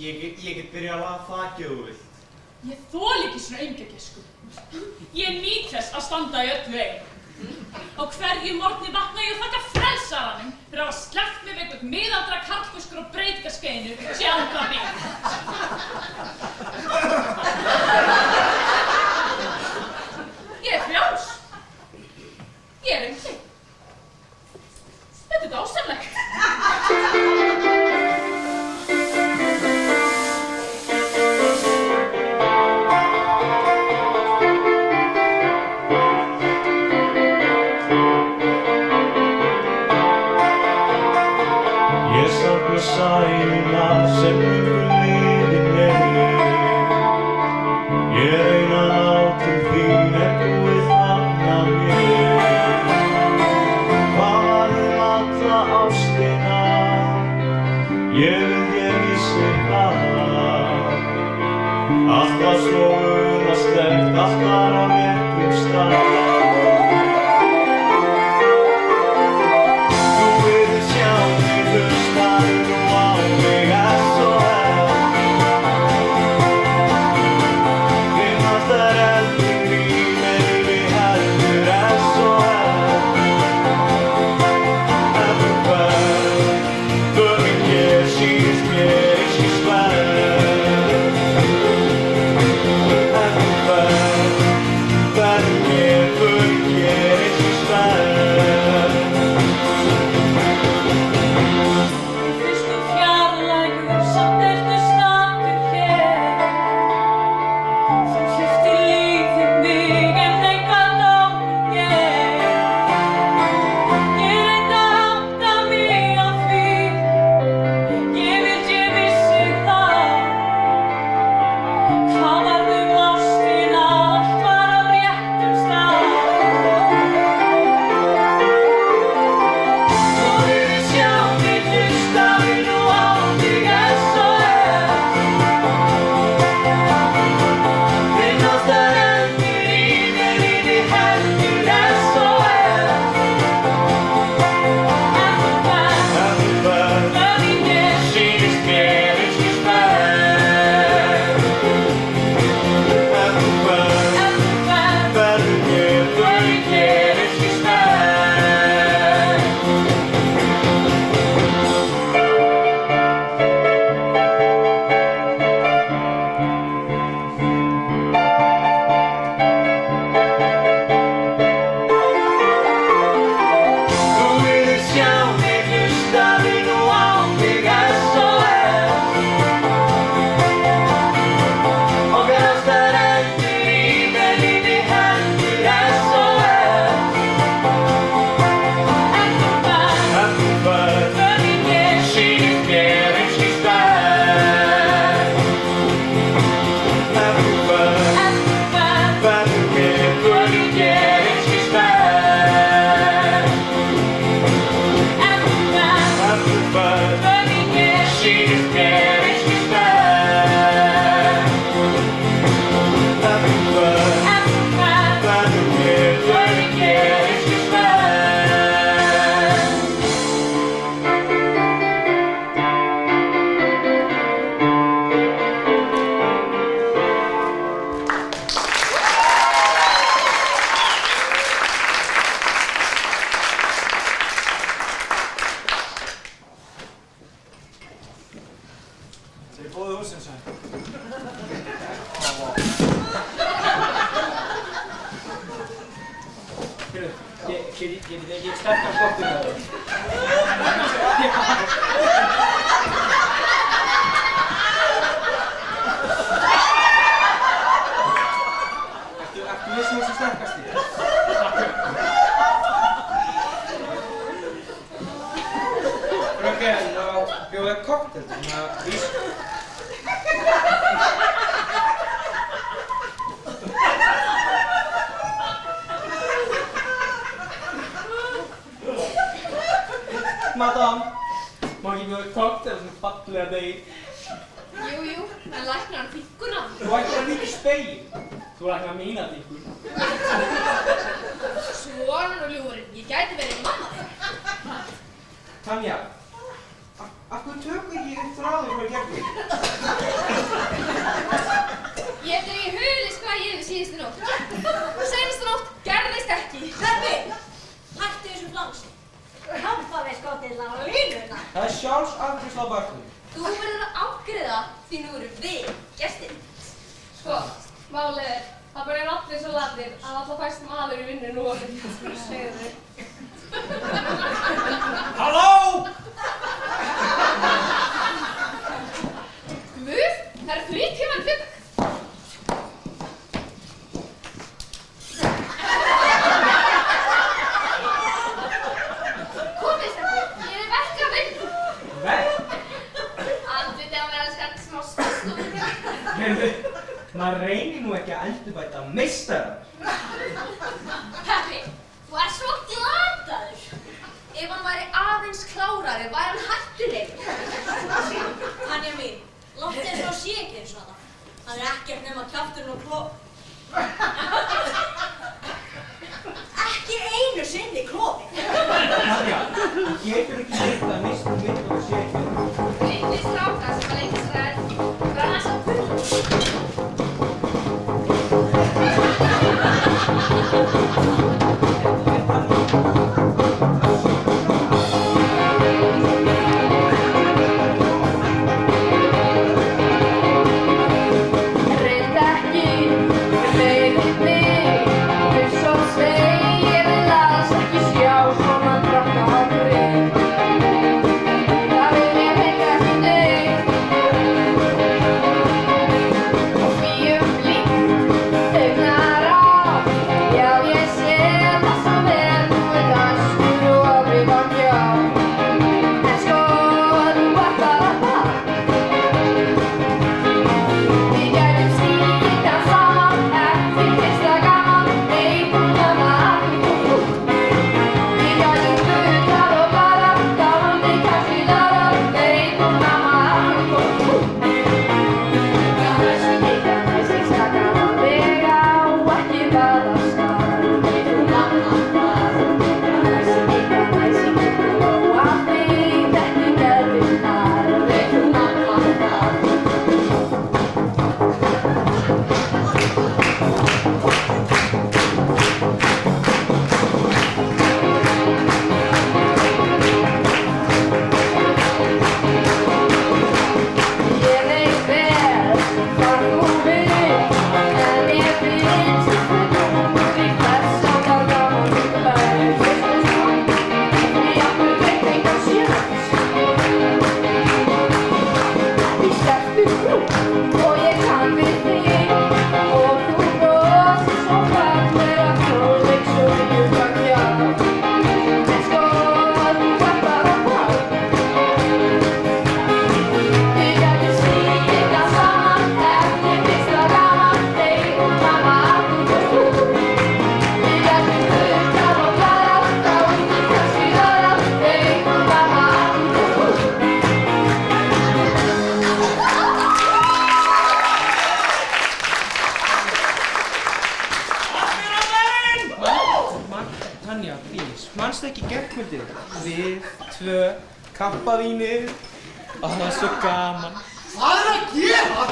Ég get byrjað að laga þakið ef þú vilt. Ég þoli ekki svona aumingjagesku. Ég nýt þess að standa í öllu ein. Á hverju morgni vakna ég og þakka frelsaranum fyrir að hafa sleppt mig við einhvern miðaldra karlfuskur og breytingaskeinu sé andra mig. Ég er frjáls. Ég er einhver. Þetta er dásamlegt. Sæluna sem liðin ég reyna að ná til þín en búið hafna mér. Hvað alla ástina, ég vissi það. Allt var svo unaðslegt, allt var á réttum stað. Madam, má ekki bjóða kokteil sem fallega degi? Jú, en læknar hann þykkuna. Þú ættir að líka í spegil. Þú læknar mína þykkur. Svona nú ljúfurinn, ég gæti verið mamma þér. Tanja, af hverju tökum ekki upp þráður frá gegnum? Ég er síðustu nótt. Seinustu nótt gerðist ekki. Peppi, hættu þessu flansi. Hampa við skottillar á línuna. Það er sjálfsafgreiðsla á barnum. Þú verður að ágreiða því nú eru við gestir. Sko, málið er, það bara allir svo landir að alltaf fæst maður í vinnu nú og segðu. Halló! Guð, það eru 3 tímar klukk. Komist ekki, ég er verk að vinna. Verk? Andvitið að vera skatt smá stofnum hér. Heyrðu, maður reynir nú ekki að endurbæta meistara. Peppi, þú ert svo glataður. Ef hann væri aðeins klárari, væri hann hættulegur. Tanja mín, láttu eins og sé ekki eins og það. Hann er ekkert nema kjafturinn og ekki einu sinni klofin. Tanja, getur ekki veit að mistum veit að sé ekki. Litli stráka sem var lengi stræð, var hann svo full. Manstu ekki gegnmyndið? Við, 2, kampavínið. Og það var svo gaman. Hvað er að gera?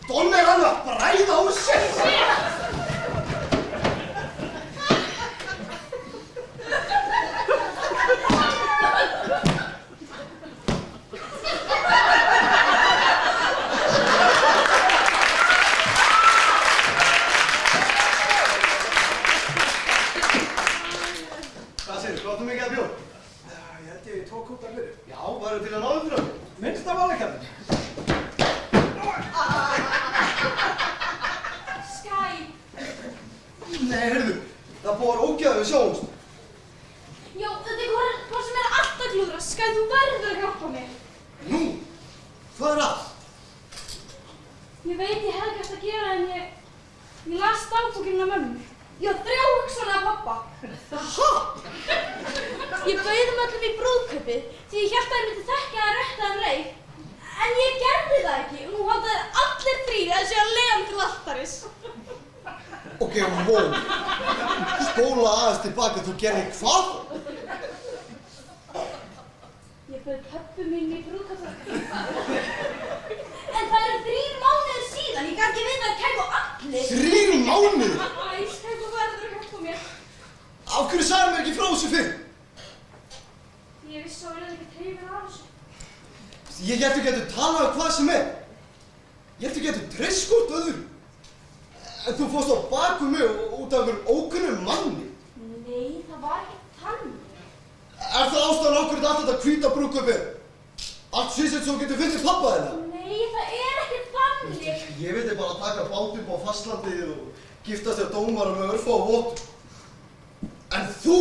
Donna er alveg að bræða á sig. Hvað segir þú? Hvað áttu mikið að bjóða? Ég held ég 2 kútar fyrir. Já, varum til að náðu fyrir okkur. Minnst af valakjarnin. Skæ! Nei, heyrðu, það búið ógæðu við sjónumst. Já, þetta er hvað sem er alltaf glúðra. Skæ, þú verður að hjálpa mér. Nú, hvað er að? Ég veit ég hefði gæst að gera en ég las dagbókina af mömmu. Ég á 3 hugsanir af pappa. Hæ? Ég bauð öllum í brúðkaupið því ég hélt að ég myndi þekka það rétt leið. En ég gerði það ekki og nú halda þeir allir 3 að sé að leiða til altaris. Ok, wow. Spóla aðeins tilbaka, þú gerði hvað? Ég bauð pöppu mín í brúðkaupið. En það eru 3 mánuðir síðan, ég kann ekki vita að kæmu allir. 3 mánuði. Æskæk, þú verður að hjálpa mér. Af hverju sagði mér ekki frá þessu fyrr? Ég vissi að verður ekki treyfir af þessu. Ég hélt þú getur talað um hvað sem er. Ég hélt þú getur treyst hvort öðru. En þú fórst á baku mig út af einhverjum ókunnum manni. Nei, það var ekki þannig. Er það ástæðan ákveðið allt þetta hvíta brúðkaupið? Allt sýsett svo getur fundið pappa þeirra? Nei, það er ekki þannig. Ég vildi bara taka bát upp á fastlandið og giftast þér dómara með örfá og vott. En þú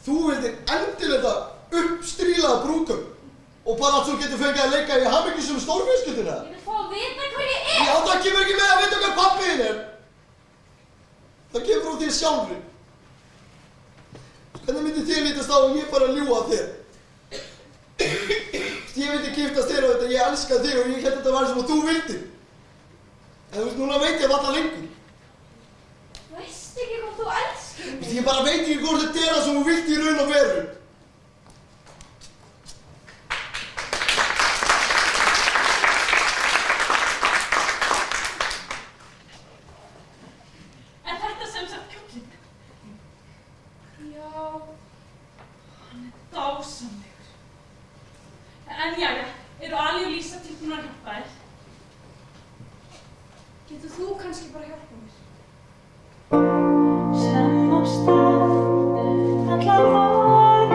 vildir endilega uppstrílaða brúðkaup og bara að þú getur fengið að leika í hamingjusum stórfjölskylduna. Ég vil fá að vita hver ég er. Já, það kemur ekki með að vita hver pabbi þinn er. Það kemur frá þér sjálfri. Hvernig myndi þér vitast á að ég bara ljúga þér? Ég vildi giftast þér á þetta, ég elska þig og ég held þetta væri sem að þú vildir. En þú veist, núna veit ég varla lengur. Veist ekki hvað þú elskar mig? Ég bara veit ekki hvort þetta er það sem þú vilt í raun og veru. Er þetta sem sagt kjúkling? Já. Hann er dásamlegur. En jæja, eru Ali og Lísa tilbúin að hjálpa þér? Getur þú kannski bara hjálpa mér? Sem á stað, allar voru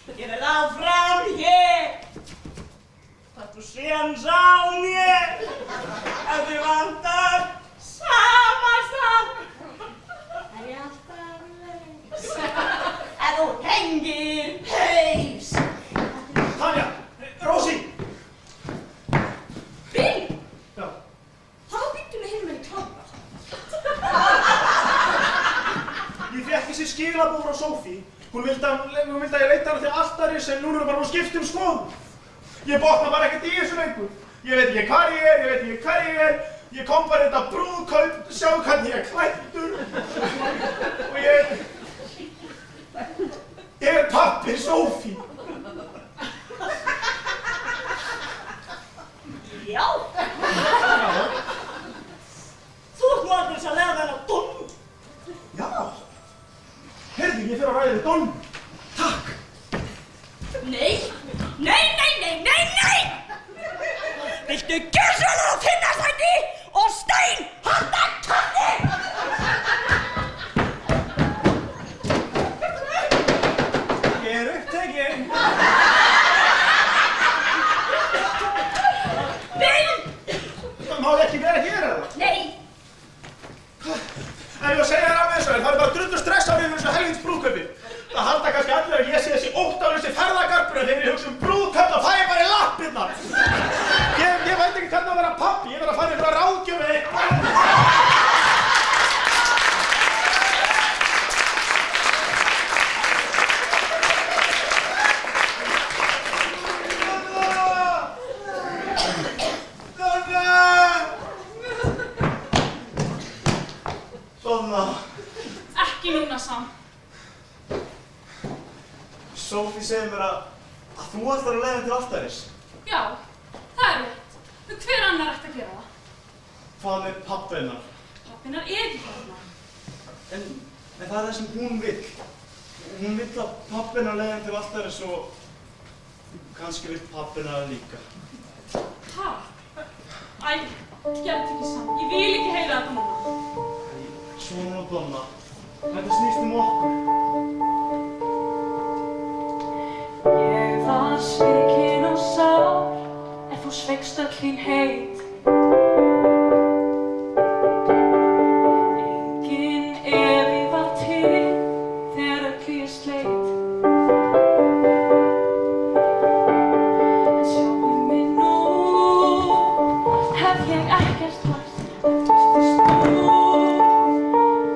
Ég verð áfram hér. Taktu séns á mér. Ef þið vantar samastað er ég alltaf laus. Ef þú hengir haus. Tanja! Rósi! Bill! Já. Þá býttu mig hinn með í klára. Ég fekk þessi skilabóð frá Sophie. Hún vildi að ég leita hana til altaris en núna erum bara skipt skoðun. Ég botna bara ekkert í þessu lengur. Ég veit ekki hvar ég er, Ég kom bara þetta brúðkaup, sjá hvernig ég er klæddur. Og ég er pabbi Sophie. Já. Þú ert nú alveg að lega þennan Don. Já. Heyrðu, ég fer að ræða við Don. Takk. Nei. Viltu gjörsamlega á Finnastræti og stein handa kaffi? Ég er upptekinn. Bill! Það má ekki vera hér eða? Nei. En ég var að segja þér af þessu, en það er bara drullu stress á mig fyrir þessu helvins brúðkaupi. Það halda kannski allir að ég sé þessi óttalausi ferðagarpur en þegar ég hugsa brúðkaup þá fæ ég bara í lappirnar. Ég veit ekki hvernig að vera pabbi, ég verð að fara einhverja ráðgjöf eða eitthvað. Donna! Ekki núna, Sam. Sophie segir mér að þú ætlar að leiða til altaris. Já, það er rétt. En hver annar ætti að gera það? Hvað með pabbi hennar? Pabbi hennar er ekki þarna. En það er það sem hún vill. Hún vill að pabbi hennar leiði til altaris og kannski vill pabbi hennar líka. Ha? Æ, gerðu ekki, Sam. Ég vil ekki heyra þetta núna. Svona og Donna, þetta snýst okkur. Ég var svikin og sár, en þú sveikst öll þín heit. Engin efi var til, þegar öll ég sleit. En sjáðu mig nú, hef ég ekkert lært, virtist nú.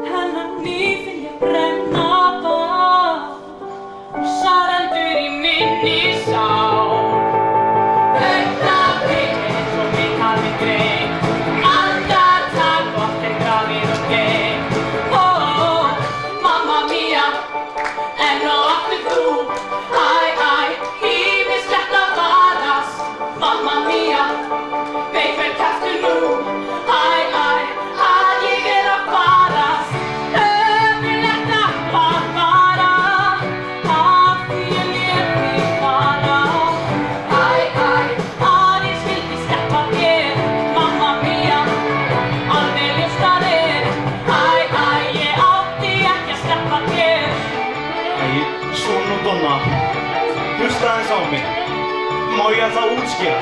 Hennar nýf vil ég brenna bát, og sareldur í minni sál. Augnablik eins og mig hafi greint, andartak gott er grafið og geymt. Ó, mamma mía, enn og aftur þú. Æ, ýmislegt að varast, mamma mía, veit hver keftu nú. Æ, að ég er að farast. Ömurlegt að fara, af því ég lét þig fara. Æ, að ég skyldi sleppa þér, mamma mía, alveg ljóst að er. Æ, ég átti ekki að sleppa þér. Svona og Donna, hlusta aðeins á mig. Má ég að það útskýra?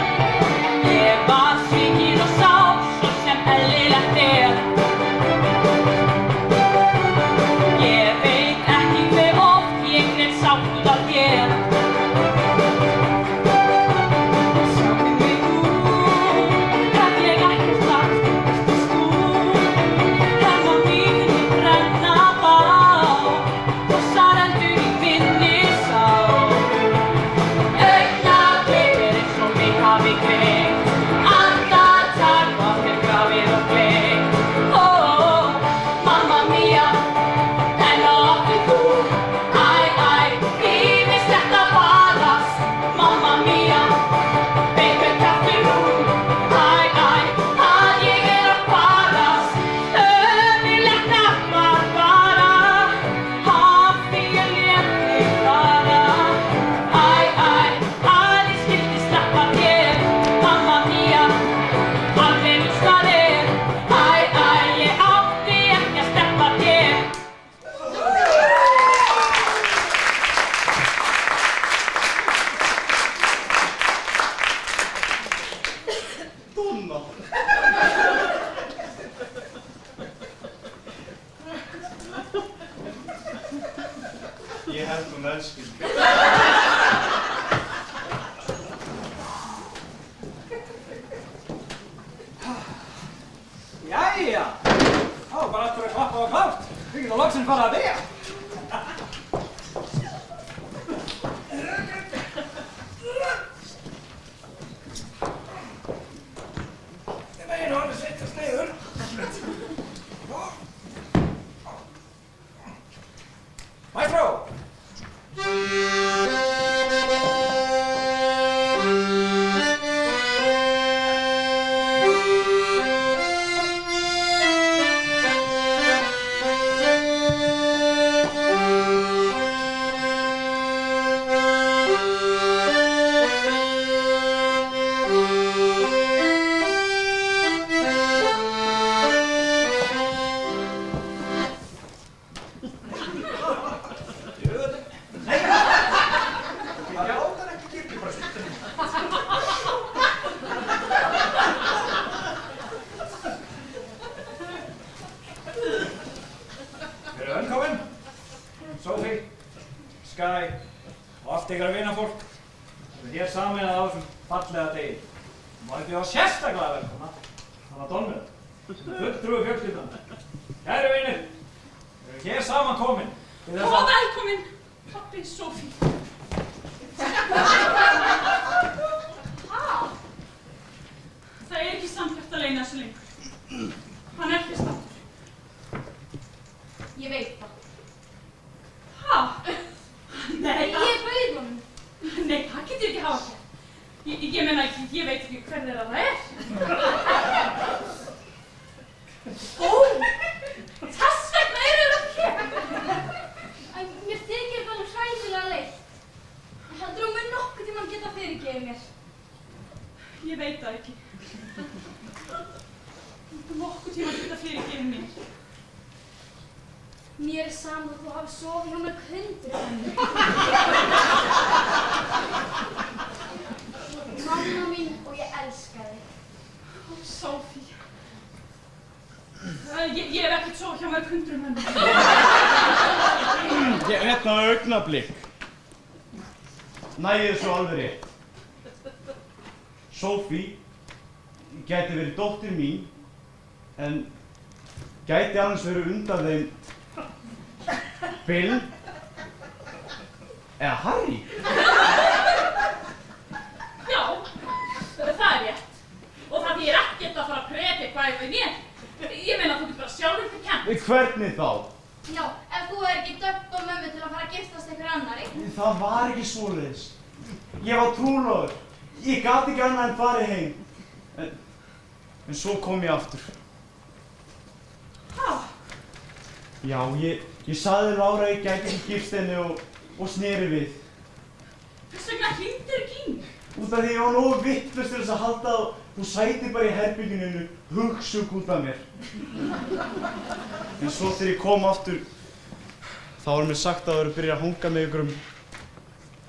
Ég var svikin og sár, svo sem eðlilegt er. Ég veit ekki hve oft ég grét sátt út af þér. Sjáðu mig nú, hef ég ekkert lært, virtist þú. Hennar nýf vil ég brenna bát, og sareldur í minni sál. Augnablik eins og mig hafi greint, andartak gott er grafið og gleymt. Ó, og allt ykkar vinafólk sem hér sameinað á þessum fallega degi. Má ég bjóða sérstaklega velkomna hana Donnu, fulltrúi fjölskyldan. Kæru vinir, við erum hér saman komin til þess að... Og velkomin, pabbi Sophie. Það er ekki samkvæmt að leyna þessu lengur. Hann er ekki státtur. Ég veit það. Ha? Nei, Ég bauð honum. Nei, það getur ekki hafa hér. Ég meina ekki, ég veit ekki hver þeirra það er. Ó, þess vegna eru það hér. Mér þykir það alveg hræðilega leitt. Heldur þú mun nokkuð tímann geta fyrirgefið mér? Ég veit það ekki. Þú nokkuð tímann geta fyrirgefið mér. Mér er sama að þú hafi sofið hjá mörg hundur. Mamma mín og ég elska þig. Ó, Sophie. Ég hef ekkert sofið hjá mörg hundrum henni. Hérna augnablik. Nægir svo alveg rétt. Sophie gæti verið dóttir mín, en gæti annars verið undan þeim Bill eða Harry. Já, það er rétt. Og það þýðir ekkert að fara að predika yfir mér. Ég meina að þú getur bara sjálfur til kennt. Hvernig þá? Já, ef þú er ekki döppt á mömmu til að fara að giftast einhver annari. Það var ekki svoleiðis. Ég var trúlofaður. Ég gat ekki annað en farið heim. En svo kom ég aftur. Ha? Já, ég sagði Lára að ég gæti ekki gifst henni og sneri við. Þess vegna hringdirðu ekki í mig? Út af því ég var nógu vitlaus til þess að halda að þú sæti bara í herberginu hugsug út af mér. En svo þegar ég kom aftur, þá var mér sagt að það voru byrjað að hanga með ykkur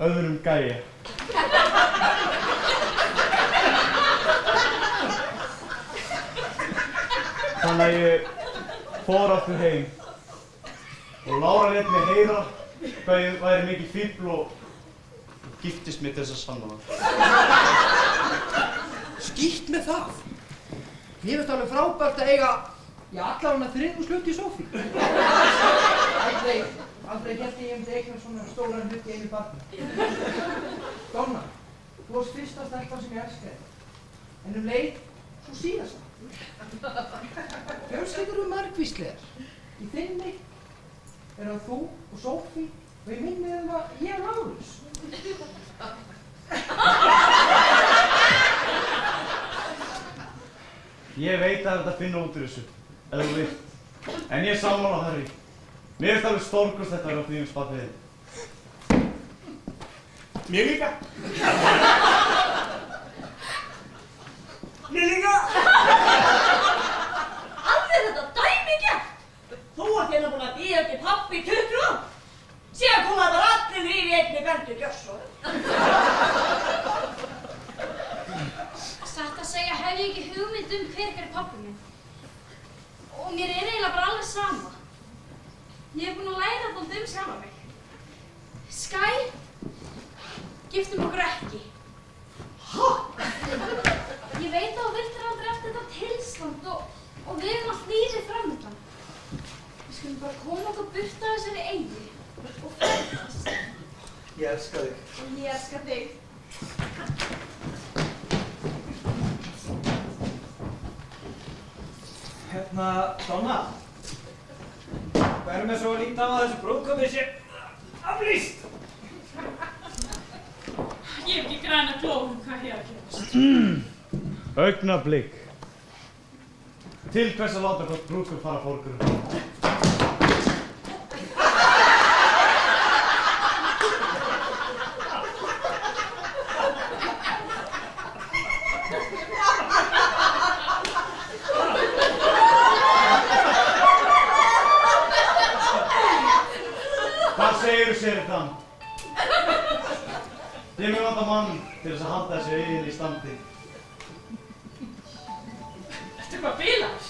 öðrum gæja. Þannig að ég fór aftur heim og Lára lét mig heyra hvað ég væri mikið fífl og giftist mig til þess að sanna það. Skítt með það. Mér finnst alveg frábært að eiga, já, allavega 3 hlut í Sophie. Aldrei hélt ég myndi eignast svona stóran hlut í einu barni. Donna, þú varst fyrsta stelpan sem ég elskaði. En leið, svo síðasta. Fjölskyldur eru margvíslegar. Í þinni eru það þú og Sophie og í minni að ég er Lárus. Ég veit að þetta finna út úr þessu, eða þú vilt. En ég er sammála Harry. Mér finnst alveg stórkostlegt að vera á því spatið þinn. Mér líka. Mér líka. Alveg þetta dæmigert. Þú ert hérna búin að bíða eftir pabbi í 20 ár. Síðan koma þetta allir í einni bendu gjörsóðu. Satt að segja hef ég ekki hugmynd hver er pabbi minn. Og mér er eiginlega bara alveg sama. Ég hef búin að læra þetta sjálfa mig. Skye, giftum okkur ekki. Hæ? Ég veit að þú viltir aldrei eftir þetta tilstand og við erum allt lífið framöndan. Við skulum bara koma okkur burt af þessari eyju og ferðast. Ég elska þig. Og ég elska þig. Hérna, Donna. Hvað erum við svo að líta á að þessu brúðkaupi sé aflýst? Ég hef ekki græna glóðum hvað hér að gerast. Augnablik. Til hvers að láta hvort brúðkaup fara forgörðum? Hvað segirðu, Sheridan? Ég mun vanta mann til þess að halda þessu eigin í standi. Ertu eitthvað bilaður?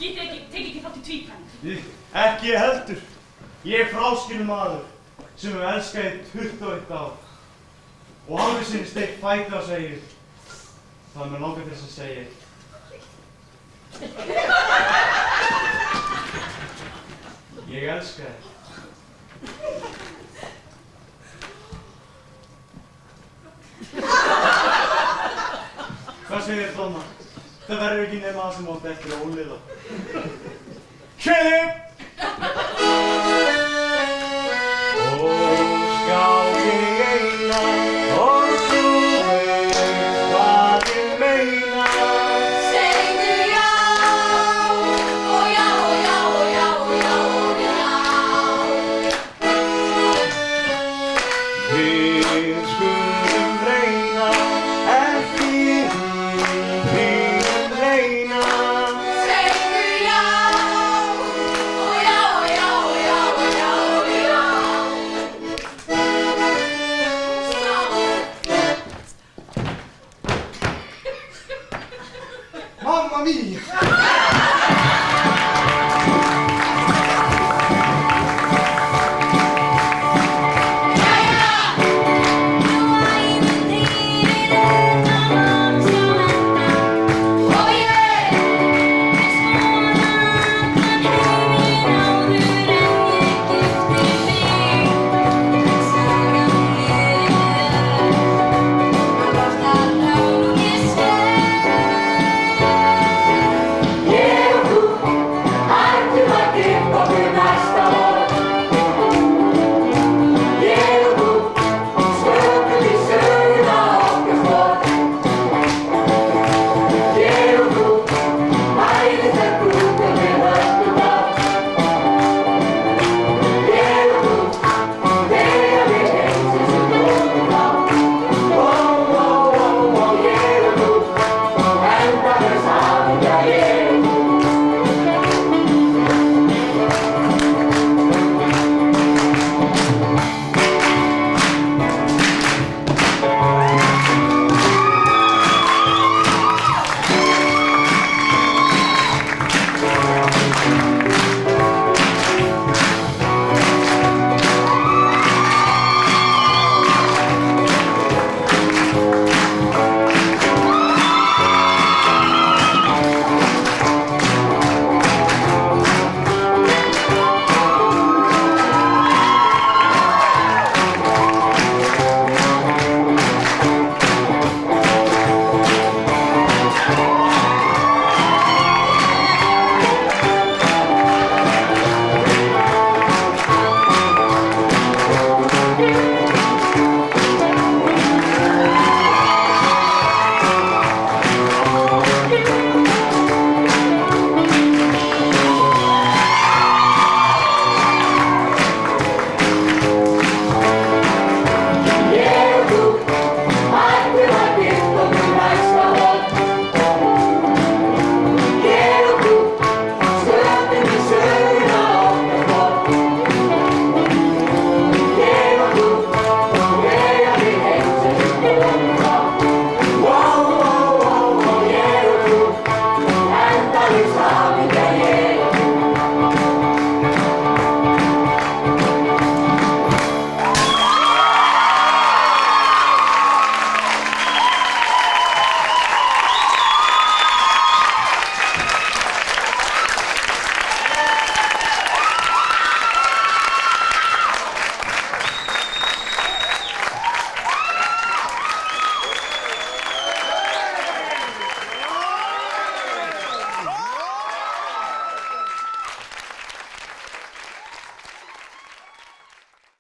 Ég tek ekki þátt í tvípæling. Ekki ég heldur. Ég er fráskilinn maður. sem hefur elskað í 21 ár og alveg sinni steikt fæti og segir það er mér langar til þess að segja ég elska þig. Hvað segir þér, Donna? Það verður ekki nema það sem átt eftir að óliða. Kynni!